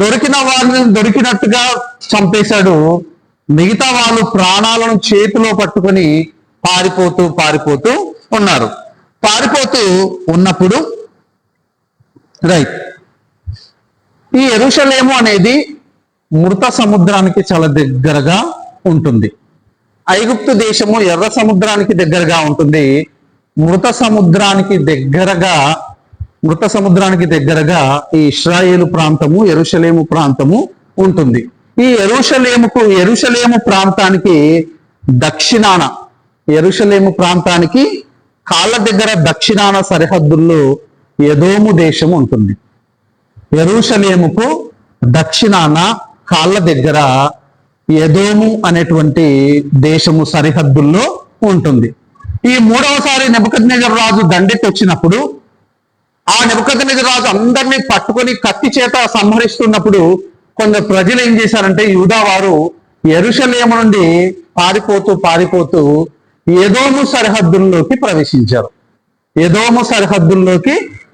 Speaker 1: దొరికిన వారిని దొరికినట్టుగా చంపేశాడు. మిగతా వాళ్ళు ప్రాణాలను చేతిలో పట్టుకొని పారిపోతూ ఉన్నారు. పారిపోతూ ఉన్నప్పుడు రైట్, ఈ యెరూషలేము అనేది మృత సముద్రానికి చాలా దగ్గరగా ఉంటుంది. ఐగుప్తు దేశము ఎర్ర సముద్రానికి దగ్గరగా ఉంటుంది. మృత సముద్రానికి దగ్గరగా ఈ ఇశ్రాయేలు ప్రాంతము, యెరూషలేము ప్రాంతము ఉంటుంది. ఈ యెరూషలేము ప్రాంతానికి దక్షిణాన, యెరూషలేము ప్రాంతానికి కాళ్ళ దగ్గర దక్షిణాన సరిహద్దుల్లో ఎదోము దేశం ఉంటుంది. యెరూషలేముకు దక్షిణాన కాళ్ళ దగ్గర ఎదోము అనేటువంటి దేశము సరిహద్దుల్లో ఉంటుంది. ఈ మూడవసారి నెబుకద్నెజరు రాజు దండెత్తి వచ్చినప్పుడు, ఆ నెబుకద్నెజరు రాజు అందరినీ పట్టుకొని కత్తి చేత సంహరిస్తున్నప్పుడు కొందరు ప్రజలు ఏం చేశారంటే, యూదా వారు యెరూషలేము నుండి పారిపోతూ ఎదోము సరిహద్దుల్లోకి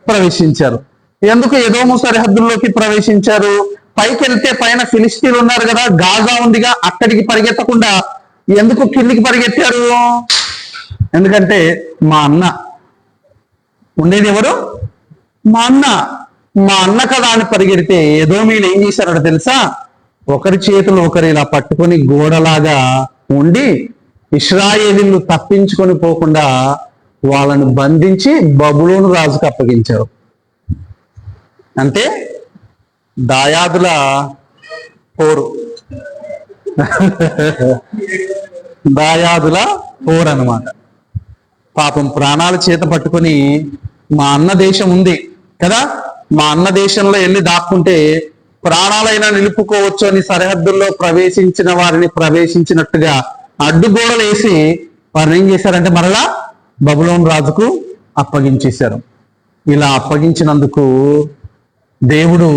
Speaker 1: ప్రవేశించారు. ఎందుకు ఎదోము సరిహద్దుల్లోకి ప్రవేశించారు? పైకి వెళ్తే పైన ఫిలిస్తీన్లు ఉన్నారు కదా, గాజా ఉందిగా, అక్కడికి పరిగెత్తకుండా ఎందుకు కిందికి పరిగెత్తారు? ఎందుకంటే మా అన్న ఉండేది ఎవరు? మా అన్న కదా అని పరిగెడితే ఎదోమీలు ఏం చేశారో తెలుసా? ఒకరి చేతులు ఒకరు ఇలా పట్టుకొని గోడలాగా ఉండి ఇశ్రాయేలీలు తప్పించుకొని పోకుండా వాళ్ళను బంధించి బబులోను రాజుకు అప్పగించారు. అంటే దాయాదుల పోరు అన్నమాట. పాపం ప్రాణాల చేత పట్టుకొని, మా అన్న దేశం ఉంది కదా, మా అన్న దేశంలో వెళ్ళి దాక్కుంటే ప్రాణాలైనా నిలుపుకోవచ్చు అని సరిహద్దుల్లో ప్రవేశించిన వారిని ప్రవేశించినట్టుగా అడ్డుగోడలు వేసి వారిని ఏం చేశారంటే మరలా బబులోను రాజుకు అప్పగించేశారు. ఇలా అప్పగించినందుకు దేవుడు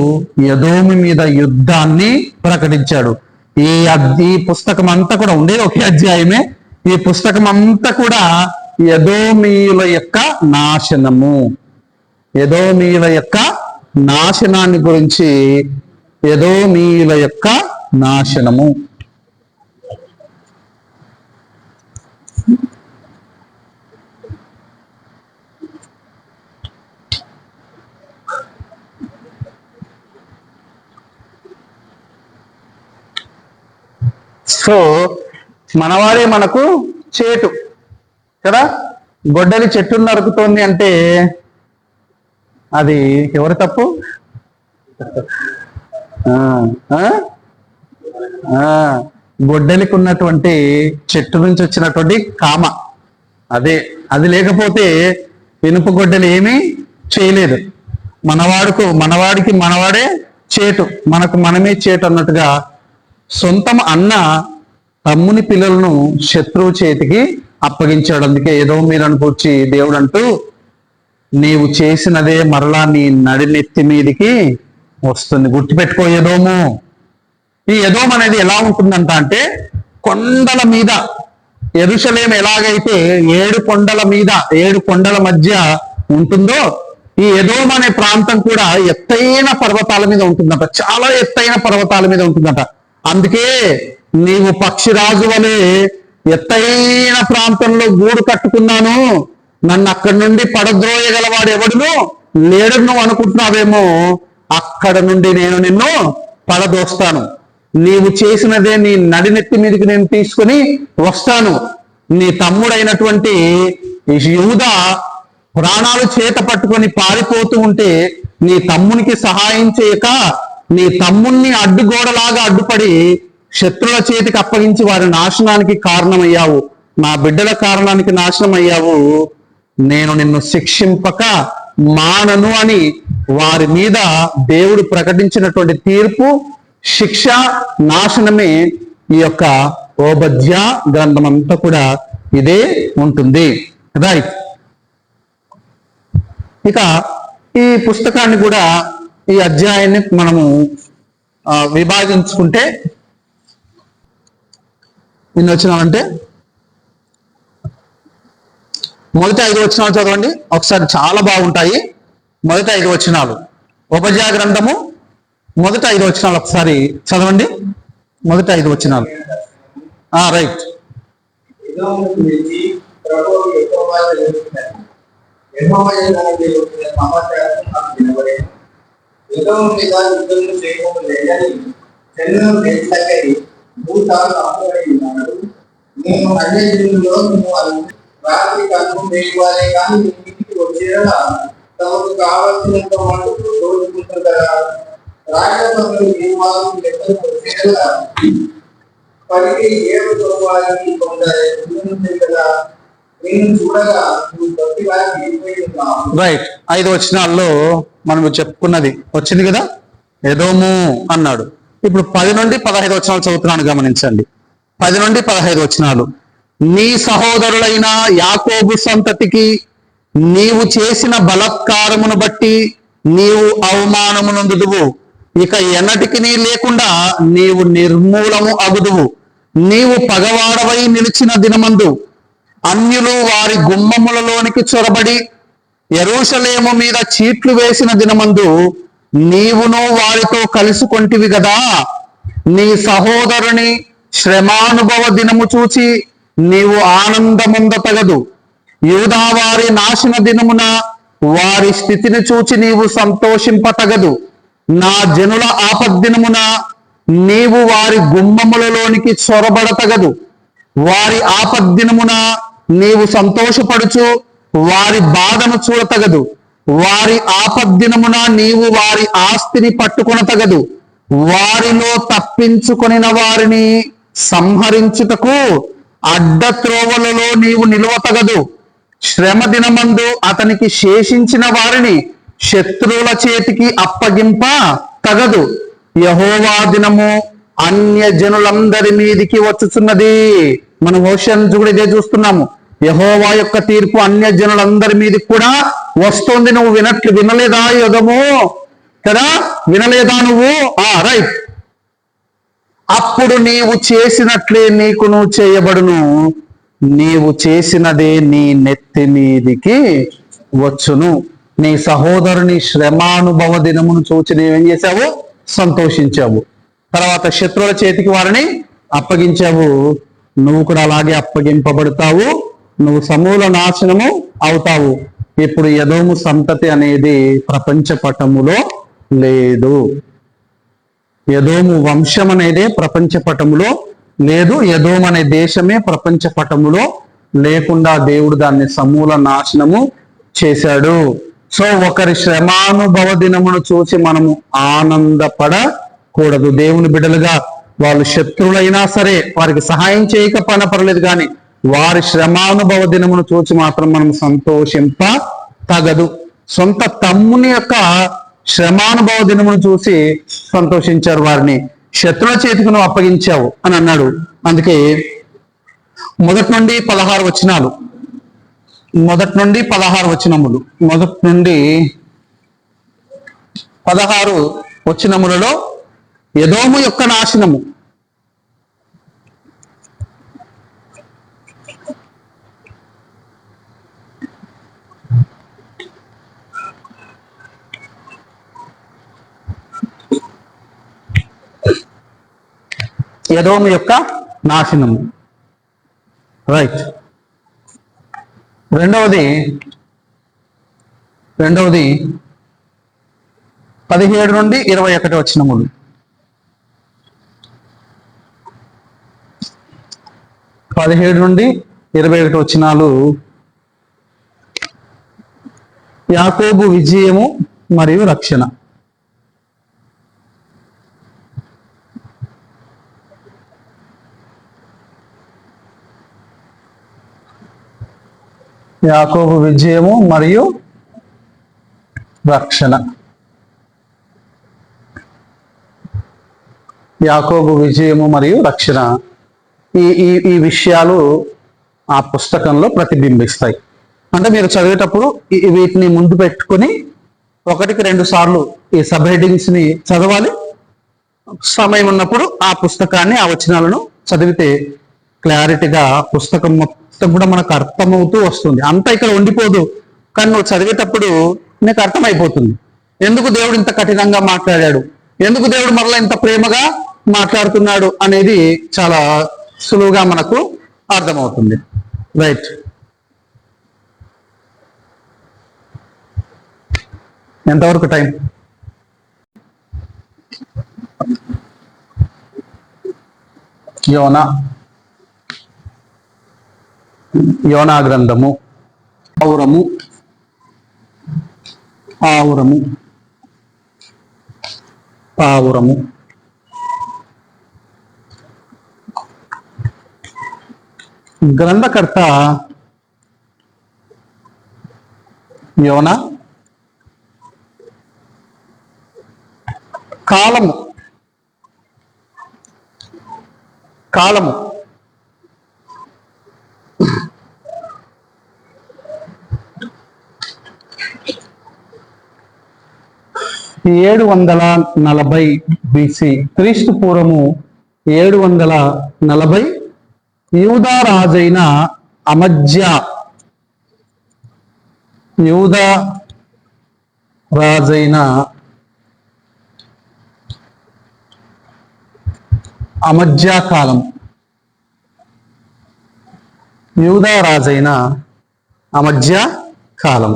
Speaker 1: ఎదోము మీద యుద్ధాన్ని ప్రకటించాడు. ఈ పుస్తకం అంతా కూడా ఉండేది ఒకే అధ్యాయమే. ఈ పుస్తకం అంతా కూడా ఎదోమీయుల యొక్క నాశనాన్ని గురించి, ఎదోమీయుల యొక్క నాశనము. సో మనవాడే మనకు చేటు కదా, గొడ్డలి చెట్టును నరుకుతోంది అంటే అది ఎవరి తప్పు? గొడ్డలికి ఉన్నటువంటి చెట్టు నుంచి వచ్చినటువంటి కామ అది లేకపోతే ఇనుప గొడ్డలు ఏమీ చేయలేదు. మనవాడికి మనవాడే చేటు, మనకు మనమే చేటు అన్నట్టుగా సొంతం అన్న తమ్ముని పిల్లలను శత్రువు చేతికి అప్పగించాడు. అందుకే ఏదో మీరు అనుకొచ్చి దేవుడు అంటూ, నీవు చేసినదే మరలా నీ నడినెత్తి మీదికి వస్తుంది. గుర్తుపెట్టుకో ఎదోము. ఈ ఎదోము అనేది ఎలా ఉంటుందంట అంటే, కొండల మీద, యెరూషలేము ఎలాగైతే 7 కొండల మీద 7 కొండల మధ్య ఉంటుందో, ఈ ఎదోము అనే ప్రాంతం కూడా ఎత్తైన పర్వతాల మీద ఉంటుందట. చాలా ఎత్తైన పర్వతాల మీద ఉంటుందట. అందుకే నీవు పక్షిరాజు వలె ఎత్తైన ప్రాంతంలో గూడు కట్టుకున్నాను, నన్ను అక్కడి నుండి పడద్రోయగలవాడు ఎవడును లేడు నువ్వు అనుకుంటున్నావేమో, అక్కడ నుండి నేను నిన్ను పడదోస్తాను. నీవు చేసినదే నీ నడినెత్తి మీదకి నేను తీసుకుని వస్తాను. నీ తమ్ముడైనటువంటి యూదా ప్రాణాలు చేత పట్టుకొని పారిపోతూ ఉంటే, నీ తమ్మునికి సహాయం చేయక నీ తమ్ముణ్ణి అడ్డుగోడలాగా అడ్డుపడి శత్రుల చేతికి అప్పగించి వారి నాశనానికి కారణమయ్యావు. నా బిడ్డల కారణానికి నాశనం అయ్యావు. నేను నిన్ను శిక్షింపక మానను అని వారి మీద దేవుడు ప్రకటించినటువంటి తీర్పు, శిక్ష, నాశనమే ఈ యొక్క ఓబద్యా గ్రంథం అంతా కూడా ఇదే ఉంటుంది. రైట్. ఇక ఈ పుస్తకాన్ని కూడా, ఈ అధ్యాయాన్ని మనము విభాగించుకుంటే ఎన్ని వచనాలంటే, మొదటి 5 వచనాలు చదవండి ఒకసారి, చాలా బాగుంటాయి. మొదటి 5 వచనాలు, ఓబద్యా గ్రంథము మొదటి 5 వచనాలు ఒకసారి చదవండి. మొదటి 5 వచనాలు. రైట్.
Speaker 2: నేను రాత్రి కన్ను వేసుకోవాలి కానీ ఇంటికి వచ్చేలా తమకు కావాల్సినంత మటుకు దోచుకుంటారు కదా. రాజపనులు ఏ వారం లెక్కలు వచ్చేలా పనికి ఏడు తోవాలని కొందరు కదా. నేను చూడగా నువ్వు ప్రతి వారికి వెళ్ళిపోతున్నావు.
Speaker 1: రైట్. 5 వచనాల్లో మనం చెప్పుకున్నది వచ్చింది కదా, ఎదోము అన్నాడు. ఇప్పుడు 10 నుండి 15 వచనాలు చదువుతున్నాను, గమనించండి. 10 నుండి 15 వచనాలు. నీ సహోదరులైన యాకోబు సంతతికి నీవు చేసిన బలత్కారమును బట్టి నీవు అవమానమునందుదువు. ఇక ఎన్నటికి నీ లేకుండా నీవు నిర్మూలము అగుదువు. నీవు పగవాడవై నిలిచిన దినమందు అన్యులు వారి గుమ్మములలోనికి చొరబడి యెరూషలేము మీద చీట్లు వేసిన దినమందు నీవును వారితో కలుసుకొంటివి గదా. నీ సహోదరుని శ్రమానుభవ దినము చూచి నీవు ఆనందముందతగదు. యూదా వారి నాశన దినమున వారి స్థితిని చూచి నీవు సంతోషింపతగదు. నా జనుల ఆపద్దినమున నీవు వారి గుమ్మములలోనికి చొరబడతగదు. వారి ఆపద్దినమున నీవు సంతోషపడుచు వారి బాధను చూడతగదు. వారి ఆపద్దినమున నీవు వారి ఆస్తిని పట్టుకొనతగదు. వారిలో తప్పించుకొనిన వారిని సంహరించుటకు అడ్డత్రోవలలో నీవు నిలువతగదు. శ్రమ దినమందు అతనికి శేషించిన వారిని శత్రువుల చేతికి అప్పగింప తగదు. యెహోవా దినము అన్య జనులందరి మీదికి వచ్చుచున్నది. మనం హోషేయ నుంచి కూడా ఇదే చూస్తున్నాము. యెహోవా యొక్క తీర్పు అన్య జనులందరి మీదకి కూడా వస్తుంది. నువ్వు వినలేదా యుగము కదా, వినలేదా నువ్వు? రైట్. అప్పుడు నీవు చేసినట్లే నీకును చేయబడును. నీవు చేసినదే నీ నెత్తి మీదికి వచ్చును. నీ సహోదరుని శ్రమానుభవ దినమును చూచి నీవేం చేశావు? సంతోషించావు. తర్వాత శత్రువుల చేతికి వారిని అప్పగించావు. నువ్వు కూడా అలాగే అప్పగింపబడతావు. నువ్వు సమూల నాశనము అవుతావు. ఇప్పుడు ఎదోము సంతతి అనేది ప్రపంచ పటములో లేదు. ఎదోము వంశం అనేదే ప్రపంచ పటములో లేదు. ఎదోము అనే దేశమే ప్రపంచ పటములో లేకుండా దేవుడు దాన్ని సమూల నాశనము చేశాడు. సో ఒకరి శ్రమానుభవ దినమును చూసి మనము ఆనందపడకూడదు. దేవుని బిడ్డలుగా వాళ్ళు శత్రువులైనా సరే వారికి సహాయం చేయకపోయినా పర్లేదు, కానీ వారి శ్రమానుభవ దినమును చూచి మాత్రం మనం సంతోషింప తగదు. సొంత తమ్ముని యొక్క శ్రమానుభవ దినమును చూసి సంతోషించారు. వారిని శత్రుల చేతికి నువ్వు అప్పగించావు అని అన్నాడు. అందుకే మొదటి నుండి 16 వచనాలు, మొదటి నుండి 16 వచనములు, మొదటి నుండి 16 వచనములలో ఎదోము యొక్క నాశనము, ఎదోము యొక్క నాశనము. రైట్. రెండవది 17 నుండి 21 వచనములు. 17 నుండి 21 వచనాలు యాకోబు విజయము మరియు రక్షణ. యాకోబు విజయము మరియు రక్షణ. యాకోబు విజయము మరియు రక్షణ. ఈ విషయాలు ఆ పుస్తకంలో ప్రతిబింబిస్తాయి. అంటే మీరు చదివేటప్పుడు వీటిని ముందు పెట్టుకొని 1-2 సార్లు ఈ సబ్ హెడ్డింగ్స్ ని చదవాలి. సమయం ఉన్నప్పుడు ఆ పుస్తకాన్ని, ఆ వచనాలను చదివితే క్లారిటీగా పుస్తకం మొత్తం కూడా మనకు అర్థమవుతూ వస్తుంది. అంతా ఇక్కడ ఉండిపోదు, కానీ నువ్వు చదివేటప్పుడు నీకు అర్థమైపోతుంది. ఎందుకు దేవుడు ఇంత కఠినంగా మాట్లాడాడు, ఎందుకు దేవుడు మరలా ఇంత ప్రేమగా మాట్లాడుతున్నాడు అనేది చాలా సులువుగా మనకు అర్థమవుతుంది. రైట్. ఎంతవరకు టైం? యోనా గ్రంథము, పావురము. గ్రంథకర్త యోనా. కాలము 740 BC, క్రీస్తు పూర్వము 740 యూదా రాజైన అమజ్యా కాలం. యూదా రాజైన అమజ్యా కాలం.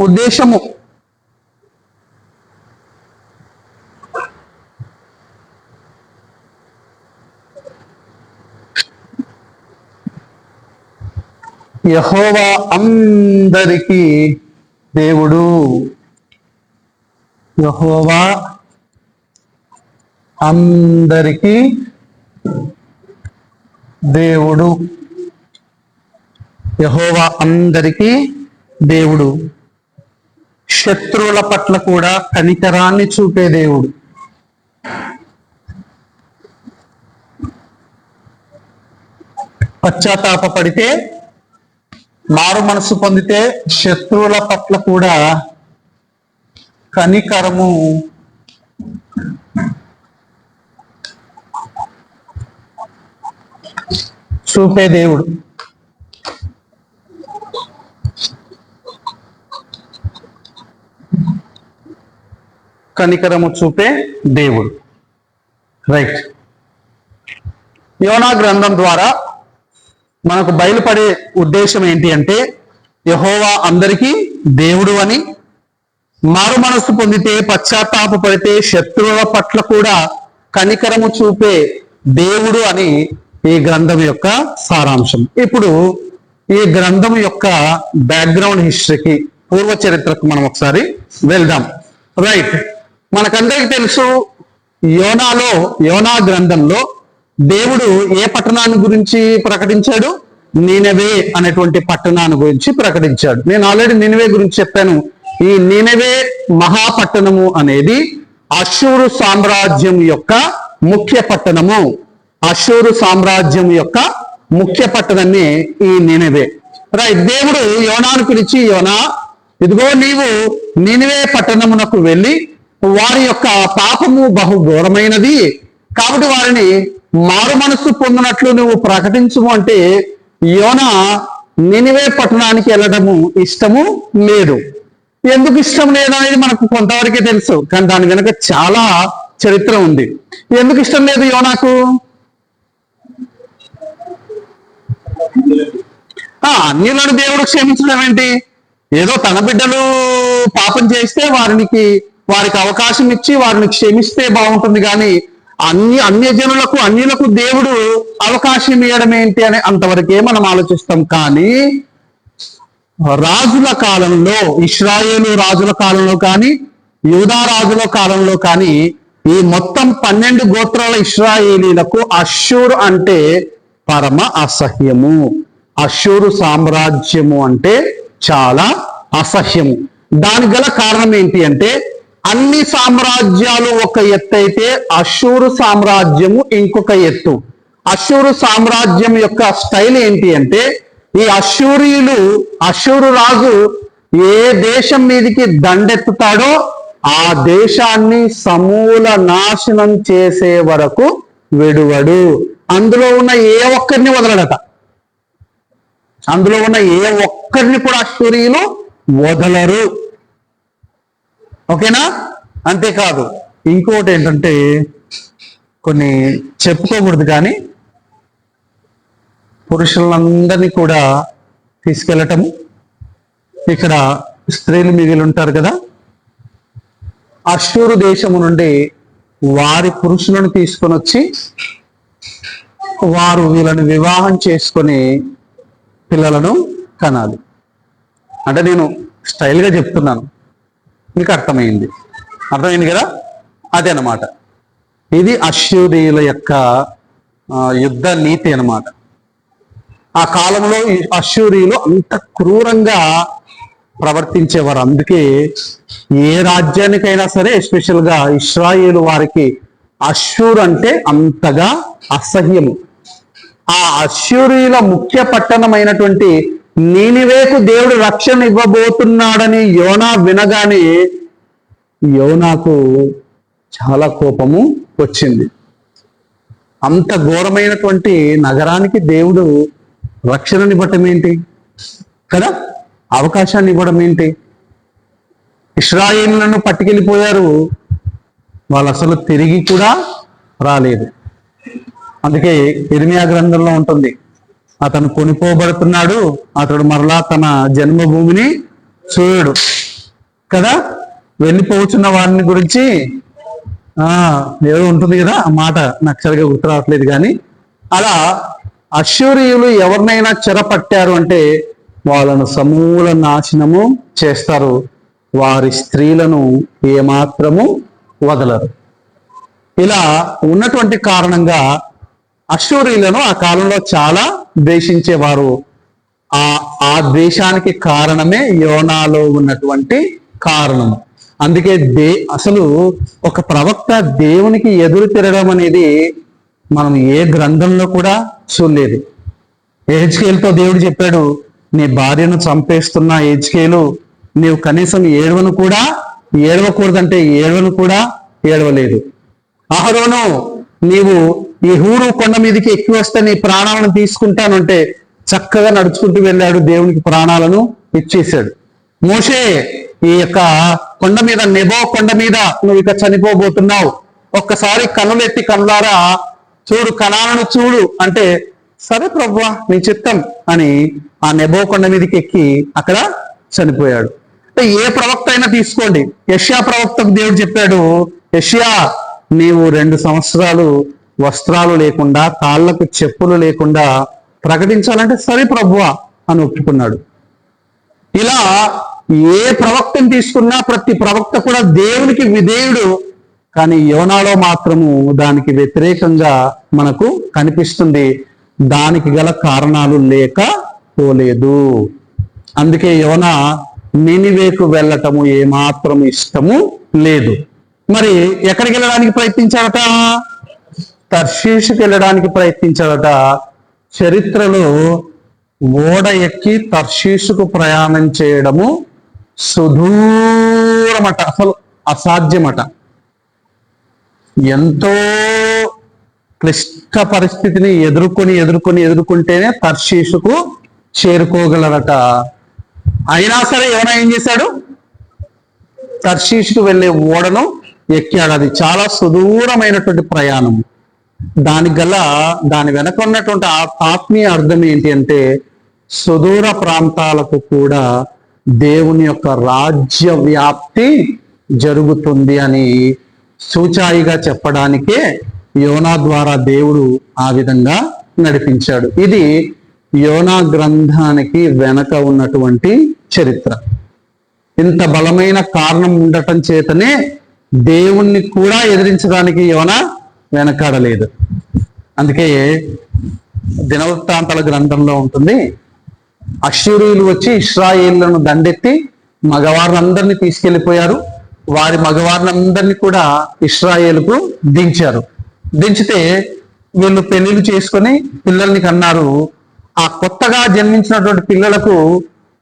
Speaker 1: ఉద్దేశము యెహోవా అందరికీ దేవుడు. యెహోవా అందరికీ దేవుడు. యెహోవా అందరికీ దేవుడు. శత్రువుల పట్ల కూడా కనికరాన్ని చూపే దేవుడు. పశ్చాత్తాపపడితే, మారు మనసు పొందితే శత్రువుల పట్ల కూడా కనికరము చూపే దేవుడు. కనికరము చూపే దేవుడు. రైట్. యోనా గ్రంథం ద్వారా మనకు బయలుపడే ఉద్దేశం ఏంటి అంటే, యెహోవా అందరికీ దేవుడు అని, మారు మనస్సు పొందితే, పశ్చాత్తాపపడితే శత్రువుల పట్ల కూడా కనికరము చూపే దేవుడు అని ఈ గ్రంథం యొక్క సారాంశం. ఇప్పుడు ఈ గ్రంథం యొక్క బ్యాక్గ్రౌండ్ హిస్టరీకి, పూర్వ చరిత్రకు మనం ఒకసారి వెళ్దాం. రైట్. మనకందరికి తెలుసు, యోనా గ్రంథంలో దేవుడు ఏ పట్టణాన్ని గురించి ప్రకటించాడు? నీనెవే అనేటువంటి పట్టణాన్ని గురించి ప్రకటించాడు. నేను ఆల్రెడీ నీనెవే గురించి చెప్పాను. ఈ నీనెవే మహాపట్టణము అనేది అష్షూరు సామ్రాజ్యం యొక్క ముఖ్య పట్టణము. అష్షూరు సామ్రాజ్యం యొక్క ముఖ్య పట్టణమే ఈ నీనెవే. రైట్. దేవుడు యోనాను పిలిచి, యోనా, ఇదిగో నీవు నీనెవే పట్టణమునకు వెళ్ళి వారి యొక్క పాపము బహు ఘోరమైనది కాబట్టి వారిని మారు మనస్సు పొందినట్లు నువ్వు ప్రకటించుము అంటే యోనా నీనెవే పట్టణానికి వెళ్ళడము ఇష్టము లేదు. ఎందుకు ఇష్టం లేదు అనేది మనకు కొంతవరకే తెలుసు, కానీ దాని వెనుక చాలా చరిత్ర ఉంది. ఎందుకు ఇష్టం లేదు యోనాకు? అన్యులను దేవుడు క్షమించడం ఏంటి? ఏదో తన బిడ్డలు పాపం చేస్తే వారికి అవకాశం ఇచ్చి వారిని క్షమిస్తే బాగుంటుంది, కానీ అన్యులకు దేవుడు అవకాశం ఇవ్వడం ఏంటి అని అంతవరకే మనం ఆలోచిస్తాం. కానీ రాజుల కాలంలో, ఇశ్రాయేలు రాజుల కాలంలో కానీ యూదా రాజుల కాలంలో కానీ ఈ మొత్తం 12 గోత్రాల ఇశ్రాయేలీలకు అష్షూరు అంటే పరమ అసహ్యము. అష్షూరు సామ్రాజ్యము అంటే చాలా అసహ్యము. దానికి గల కారణం ఏంటి అంటే, అన్ని సామ్రాజ్యాలు ఒక ఎత్తు అయితే అష్షూరు సామ్రాజ్యము ఇంకొక ఎత్తు. అష్షూరు సామ్రాజ్యం యొక్క స్టైల్ ఏంటి అంటే, ఈ అష్షూరు రాజు ఏ దేశం మీదకి దండెత్తుతాడో ఆ దేశాన్ని సమూల నాశనం చేసే వరకు విడువడు. అందులో ఉన్న ఏ ఒక్కరిని వదలడట. అందులో ఉన్న ఏ ఒక్కరిని కూడా అష్షూరీయులు వదలరు. ఓకేనా? అంతేకాదు, ఇంకోటి ఏంటంటే, కొన్ని చెప్పుకోకూడదు కానీ పురుషులందరినీ కూడా తీసుకెళ్ళటము. ఇక్కడ స్త్రీలు మిగిలి ఉంటారు కదా, అష్షూరు దేశము నుండి వారి పురుషులను తీసుకొని వచ్చి వారు వీళ్ళని వివాహం చేసుకొని పిల్లలను కనాలి. అంటే నేను స్టైల్గా చెప్తున్నాను, మీకు అర్థమైంది కదా? అదే అన్నమాట. ఇది అష్షూరీయుల యొక్క యుద్ధ నీతి అన్నమాట. ఆ కాలంలో ఈ అష్షూరీయులు అంత క్రూరంగా ప్రవర్తించేవారు. అందుకే ఏ రాజ్యానికైనా సరే, ఎస్పెషల్గా ఇశ్రాయేలు వారికి అష్షూర్ అంటే అంతగా అసహ్యము. ఆ అష్షూరీయుల ముఖ్య పట్టణమైనటువంటి నీనివేకు దేవుడు రక్షణ ఇవ్వబోతున్నాడని యోనా వినగానే యోనాకు చాలా కోపము వచ్చింది. అంత ఘోరమైనటువంటి నగరానికి దేవుడు రక్షణని ఇవ్వటం ఏంటి కదా, అవకాశాన్ని ఇవ్వడం ఏంటి? ఇశ్రాయేలులను పట్టుకెళ్ళిపోయారు, వాళ్ళు అసలు తిరిగి కూడా రాలేదు. అందుకే ఇర్మియా గ్రంథంలో ఉంటుంది, అతను కొనిపోబడుతున్నాడు, అతడు మరలా తన జన్మభూమిని చూడడు కదా. వెళ్ళిపోతున్న వారిని గురించి ఏదో ఉంటుంది కదా, ఆ మాట నాకు సరిగా గుర్తు రావట్లేదు. కానీ అలా అష్షూరీయులు ఎవరినైనా చెరపట్టారు అంటే వాళ్ళను సమూల నాశనము చేస్తారు. వారి స్త్రీలను ఏమాత్రము వదలరు. ఇలా ఉన్నటువంటి కారణంగా అష్షూరీయులను ఆ కాలంలో చాలా ద్వేషించేవారు. ఆ ద్వేషానికి కారణమే యోనాలో ఉన్నటువంటి కారణము. అందుకే అసలు ఒక ప్రవక్త దేవునికి ఎదురు తిరగడం అనేది మనం ఏ గ్రంథంలో కూడా చూడలేదు. ఎహెజ్కేలుతో దేవుడు చెప్పాడు, నీ భార్యను చంపేస్తున్న ఎహెజ్కేలు, నీవు కనీసం ఏడవకూడదంటే ఏడవను కూడా ఏడవలేదు. అహరోను, నీవు ఈ హూరు కొండ మీదకి ఎక్కి వస్తే నీ ప్రాణాలను తీసుకుంటానంటే చక్కగా నడుచుకుంటూ వెళ్ళాడు, దేవునికి ప్రాణాలను ఇచ్చేశాడు. మోషే, ఈ యొక్క కొండ మీద, నెబో కొండ మీద నువ్వు ఇక చనిపోబోతున్నావు, ఒక్కసారి కన్నులెత్తి కన్నులారా చూడు, కణాలను చూడు అంటే, సరే ప్రభువా నీ చిత్తం అని ఆ నెబో కొండ మీదకి ఎక్కి అక్కడ చనిపోయాడు. ఏ ప్రవక్త అయినా తీసుకోండి, యెషయా ప్రవక్తకు దేవుడు చెప్పాడు, యెషయా నీవు 2 సంవత్సరాలు వస్త్రాలు లేకుండా, కాళ్ళకు చెప్పులు లేకుండా ప్రకటించాలంటే సరే ప్రభువా అని ఒప్పుకున్నాడు. ఇలా ఏ ప్రవక్తను తీసుకున్నా ప్రతి ప్రవక్త కూడా దేవునికి విధేయుడు, కానీ యోనాలో మాత్రము దానికి వ్యతిరేకంగా మనకు కనిపిస్తుంది. దానికి గల కారణాలు లేకపోలేదు. అందుకే యోనా నినివేకు వెళ్ళటము ఏమాత్రం ఇష్టము లేదు. మరి ఎక్కడికి వెళ్ళడానికి ప్రయత్నించాడట? తర్షీషుకి వెళ్ళడానికి ప్రయత్నించాడట. చరిత్రలో ఓడ ఎక్కి తర్షీషుకు ప్రయాణం చేయడము సుదూరమట, అసలు అసాధ్యమట. ఎంతో క్లిష్ట పరిస్థితిని ఎదుర్కొంటేనే తర్షీషుకు చేరుకోగలరట. అయినా సరే యోనా ఏం చేశాడు? తర్షీషుకు వెళ్ళే ఓడను ఎక్కాడు. అది చాలా సుదూరమైనటువంటి ప్రయాణం. దాని వెనక ఉన్నటువంటి ఆత్మీయ అర్థం ఏంటి అంటే, సుదూర ప్రాంతాలకు కూడా దేవుని యొక్క రాజ్య వ్యాప్తి జరుగుతుంది అని సూచాయిగా చెప్పడానికే యోనా ద్వారా దేవుడు ఆ విధంగా నడిపించాడు. ఇది యోనా గ్రంథానికి వెనక ఉన్నటువంటి చరిత్ర. ఇంత బలమైన కారణం ఉండటం చేతనే దేవుణ్ణి కూడా ఎదిరించడానికి యోనా వెనకాడలేదు. అందుకే దినవృత్తాంతాల గ్రంథంలో ఉంటుంది, అష్షూరీయులు వచ్చి ఇశ్రాయేలులను దండెత్తి మగవారినందరినీ తీసుకెళ్లిపోయారు. వారి మగవారినందరినీ కూడా ఇశ్రాయేలుకు దించారు. దించితే వీళ్ళు పెళ్లిళ్ళు చేసుకొని పిల్లల్ని కన్నారు. ఆ కొత్తగా జన్మించినటువంటి పిల్లలకు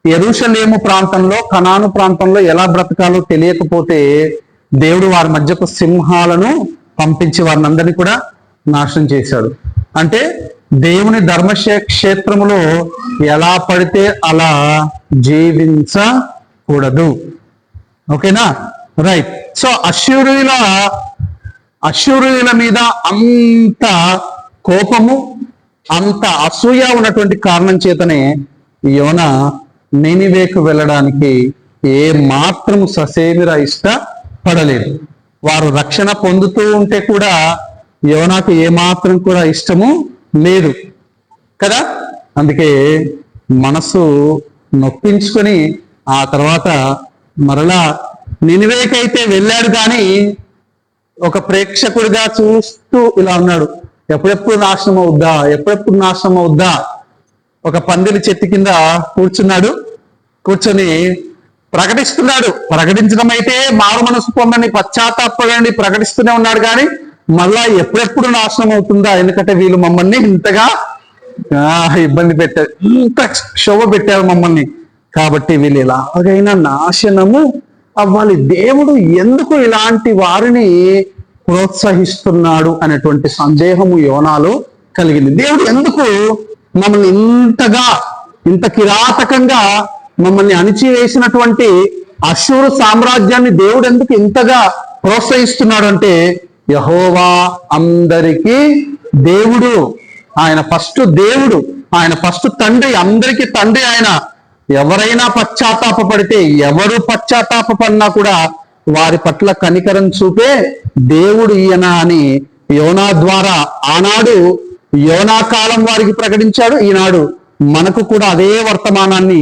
Speaker 1: యెరూషలేము ప్రాంతంలో, కనాను ప్రాంతంలో ఎలా బ్రతకాలో తెలియకపోతే దేవుడు వారి మధ్యకు సింహాలను పంపించి వారిని అందరినీ కూడా నాశనం చేశాడు. అంటే దేవుని ధర్మక్షేత్రములో ఎలా పడితే అలా జీవించకూడదు. ఓకేనా? రైట్. సో అష్షూరీయుల మీద అంత కోపము, అంత అసూయ ఉన్నటువంటి కారణం చేతనే యోనా నినివేకు వెళ్ళడానికి ఏ మాత్రం ససేమిరా ఇష్టపడలేదు. వారు రక్షణ పొందుతూ ఉంటే కూడా యోనాకు ఏ మాత్రం కూడా ఇష్టము లేదు కదా. అందుకే మనసు నొప్పించుకొని ఆ తర్వాత మరలా నినివేకైతే వెళ్ళాడు, కానీ ఒక ప్రేక్షకుడిగా చూస్తూ ఇలా ఉన్నాడు, ఎప్పుడెప్పుడు నాశనం అవుద్దా. ఒక పందిరి చెట్టు కింద కూర్చొని ప్రకటిస్తున్నాడు. ప్రకటించడం అయితే మారు మనసు పొందని, పశ్చాత్తాపడండి ప్రకటిస్తూనే ఉన్నాడు. కానీ మళ్ళా ఎప్పుడెప్పుడు నాశనం అవుతుందా, ఎందుకంటే వీళ్ళు మమ్మల్ని ఇంతగా ఇబ్బంది పెట్టారు, ఇంత క్షోభ పెట్టారు మమ్మల్ని, కాబట్టి వీళ్ళు ఎలాగైనా నాశనము అవ్వాలి. దేవుడు ఎందుకు ఇలాంటి వారిని ప్రోత్సహిస్తున్నాడు అనేటువంటి సందేహము యోనాలో కలిగింది. దేవుడు ఎందుకు మమ్మల్ని ఇంత కిరాతకంగా మమ్మల్ని అణిచివేసినటువంటి అష్షూరు సామ్రాజ్యాన్ని దేవుడు ఎందుకు ఇంతగా ప్రోత్సహిస్తున్నాడు అంటే, యెహోవా అందరికీ దేవుడు, ఆయన ఫస్ట్ దేవుడు, ఆయన ఫస్ట్ తండ్రి, అందరికీ తండ్రి ఆయన. ఎవరైనా పశ్చాత్తాపడితే, ఎవరు పశ్చాత్తాపడినా కూడా వారి పట్ల కనికరం చూపే దేవుడు ఈయన అని యోనా ద్వారా ఆనాడు యోనా కాలం వారికి ప్రకటించాడు. ఈనాడు మనకు కూడా అదే వర్తమానాన్ని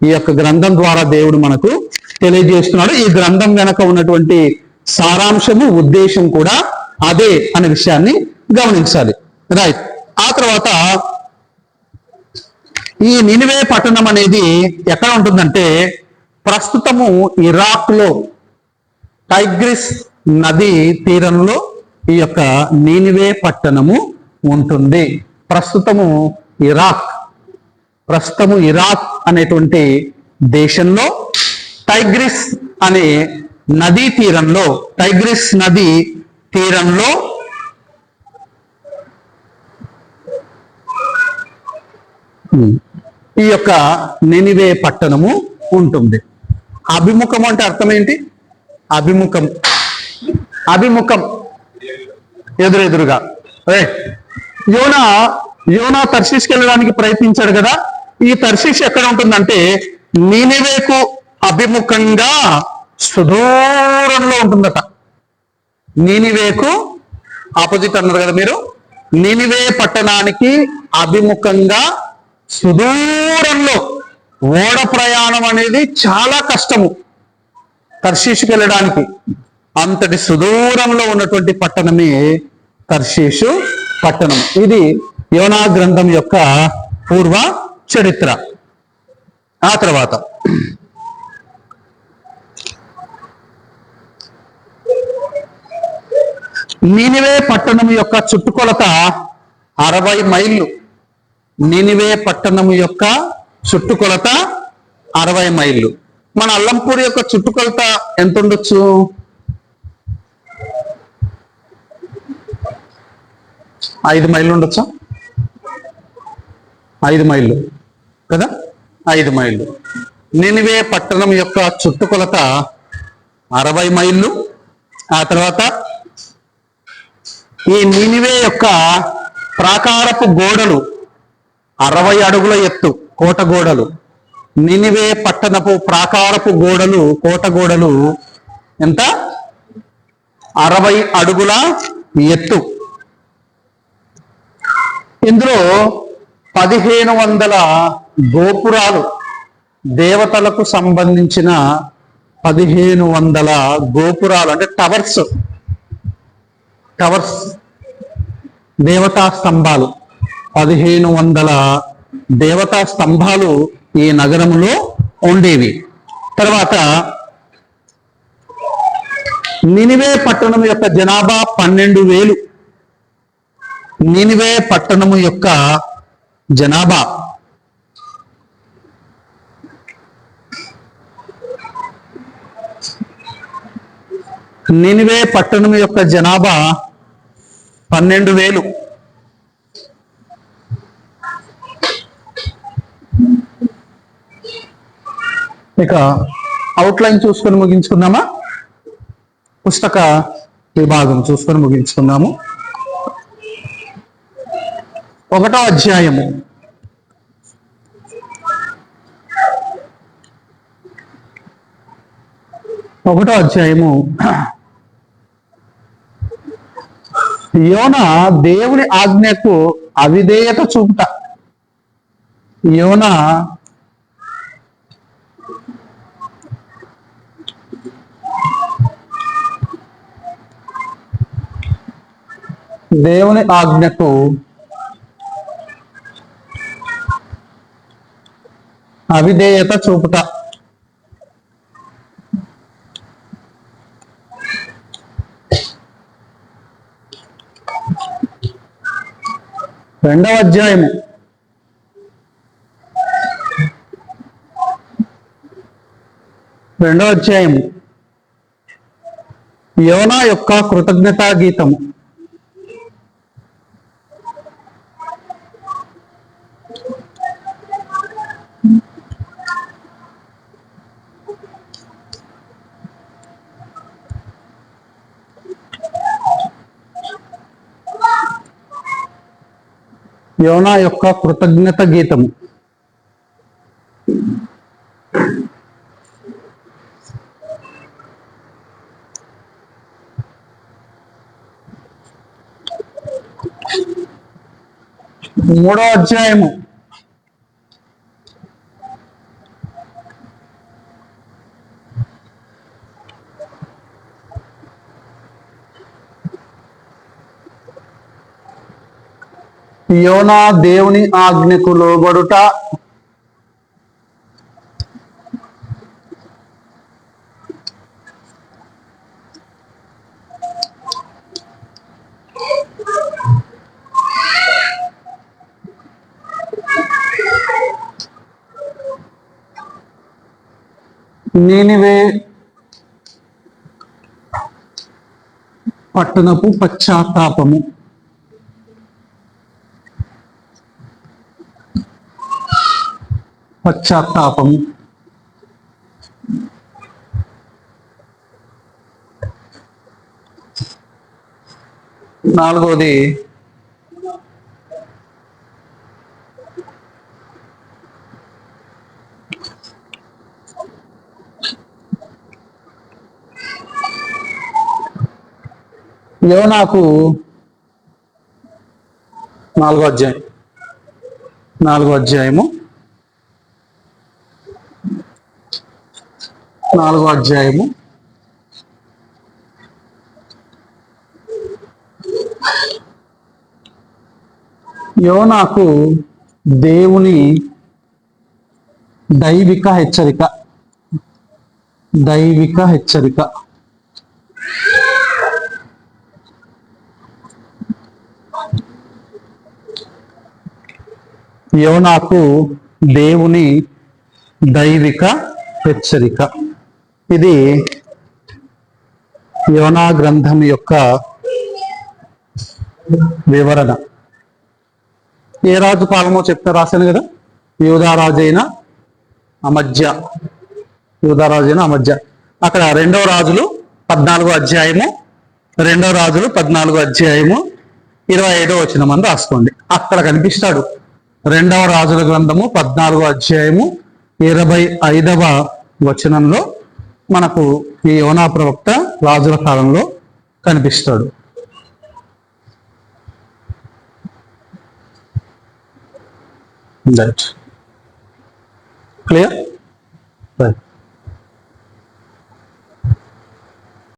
Speaker 1: ఈ యొక్క గ్రంథం ద్వారా దేవుడు మనకు తెలియజేస్తున్నాడు. ఈ గ్రంథం వెనక ఉన్నటువంటి సారాంశము, ఉద్దేశం కూడా అదే అనే విషయాన్ని గమనించాలి. రైట్. ఆ తర్వాత ఈ నినివే పట్టణం అనేది ఎక్కడ ఉంటుందంటే, ప్రస్తుతము ఇరాక్ లో టైగ్రిస్ నది తీరంలో ఈ యొక్క నినివే పట్టణము ఉంటుంది. ప్రస్తుతము ఇరాక్ అనేటువంటి దేశంలో టైగ్రిస్ అనే నదీ తీరంలో, టైగ్రిస్ నది తీరంలో ఈ యొక్క నినివే పట్టణము ఉంటుంది. అభిముఖం అంటే అర్థం ఏంటి? అభిముఖం ఎదురెదురుగా. యోనా తర్షీష్కి వెళ్ళడానికి ప్రయత్నించాడు కదా. ఈ తర్షీష్ ఎక్కడ ఉంటుందంటే నినివేకు అభిముఖంగా సుదూరంలో ఉంటుందట. నినివేకు ఆపోజిట్ అన్నారు కదా మీరు. నినివే పట్టణానికి అభిముఖంగా సుదూరంలో ఓడ ప్రయాణం అనేది చాలా కష్టము తర్షీషుకి వెళ్ళడానికి. అంతటి సుదూరంలో ఉన్నటువంటి పట్టణమే తర్షీషు పట్టణం. ఇది యోనా గ్రంథం యొక్క పూర్వ చరిత్ర. ఆ తర్వాత నినివే పట్టణం యొక్క చుట్టుకొలత 60 మైళ్ళు. నినివే పట్టణం యొక్క చుట్టుకొలత 60 మైళ్ళు. మన అల్లంపూర్ యొక్క చుట్టుకొలత ఎంత ఉండొచ్చు? 5 మైళ్ళు ఉండొచ్చా? 5 మైళ్ళు కదా, 5 మైళ్ళు. నినివే పట్టణం యొక్క చుట్టుకొలత 60 మైళ్ళు. ఆ తర్వాత ఈ నినివే యొక్క ప్రాకారపు గోడలు 60 అడుగుల ఎత్తు, కోట గోడలు. నినివే పట్టణపు ప్రాకారపు గోడలు, కోట గోడలు ఎంత? 60 అడుగుల ఎత్తు. ఇందులో 1500 గోపురాలు, దేవతలకు సంబంధించిన 1500 గోపురాలు అంటే టవర్స్, దేవతా స్తంభాలు, 1500 దేవతా స్తంభాలు ఈ నగరంలో ఉండేవి. తర్వాత నినివే పట్టణం యొక్క జనాభా 12,000. నినివే పట్టణము యొక్క జనాభా నినివే పట్టణం యొక్క జనాభా 12,000. ఇక అవుట్లైన్ చూసుకొని ముగించుకుందామా? పుస్తక విభాగం చూసుకొని ముగించుకుందాము. 1వ అధ్యాయము. యోనా దేవుని ఆజ్ఞకు అవిధేయత చూపుట. యోనా దేవుని ఆజ్ఞకు అవిధేయత చూపుట. రెండవ అధ్యాయము. యోనా యొక్క కృతజ్ఞతా గీతము. యోనా యొక్క కృతజ్ఞత గీతము. మూడో అధ్యాయము. యోనా దేవుని ఆజ్ఞకు లోబడుట. నినివే పట్టణపు పశ్చాత్తాపము. నాలుగోది యోనాకు 4వ అధ్యాయము 4వ అధ్యాయము యోనాకు దేవుని దైవిక హెచ్చరిక. యోనాకు దేవుని దైవిక హెచ్చరిక. ఇది యోనా గ్రంథం యొక్క వివరణ. ఏ రాజు పాలనో చెప్తే రాశాను కదా, యూదారాజైన అమజ్య. అక్కడ 2వ రాజులు 14వ అధ్యాయము 25వ వచనం అని రాసుకోండి. అక్కడ కనిపిస్తాడు. 2వ రాజుల గ్రంథము 14వ అధ్యాయము 25వ వచనంలో మనకు ఈ యోనా ప్రవక్త రాజుల కాలంలో కనిపిస్తాడు. క్లియర్? రైట్.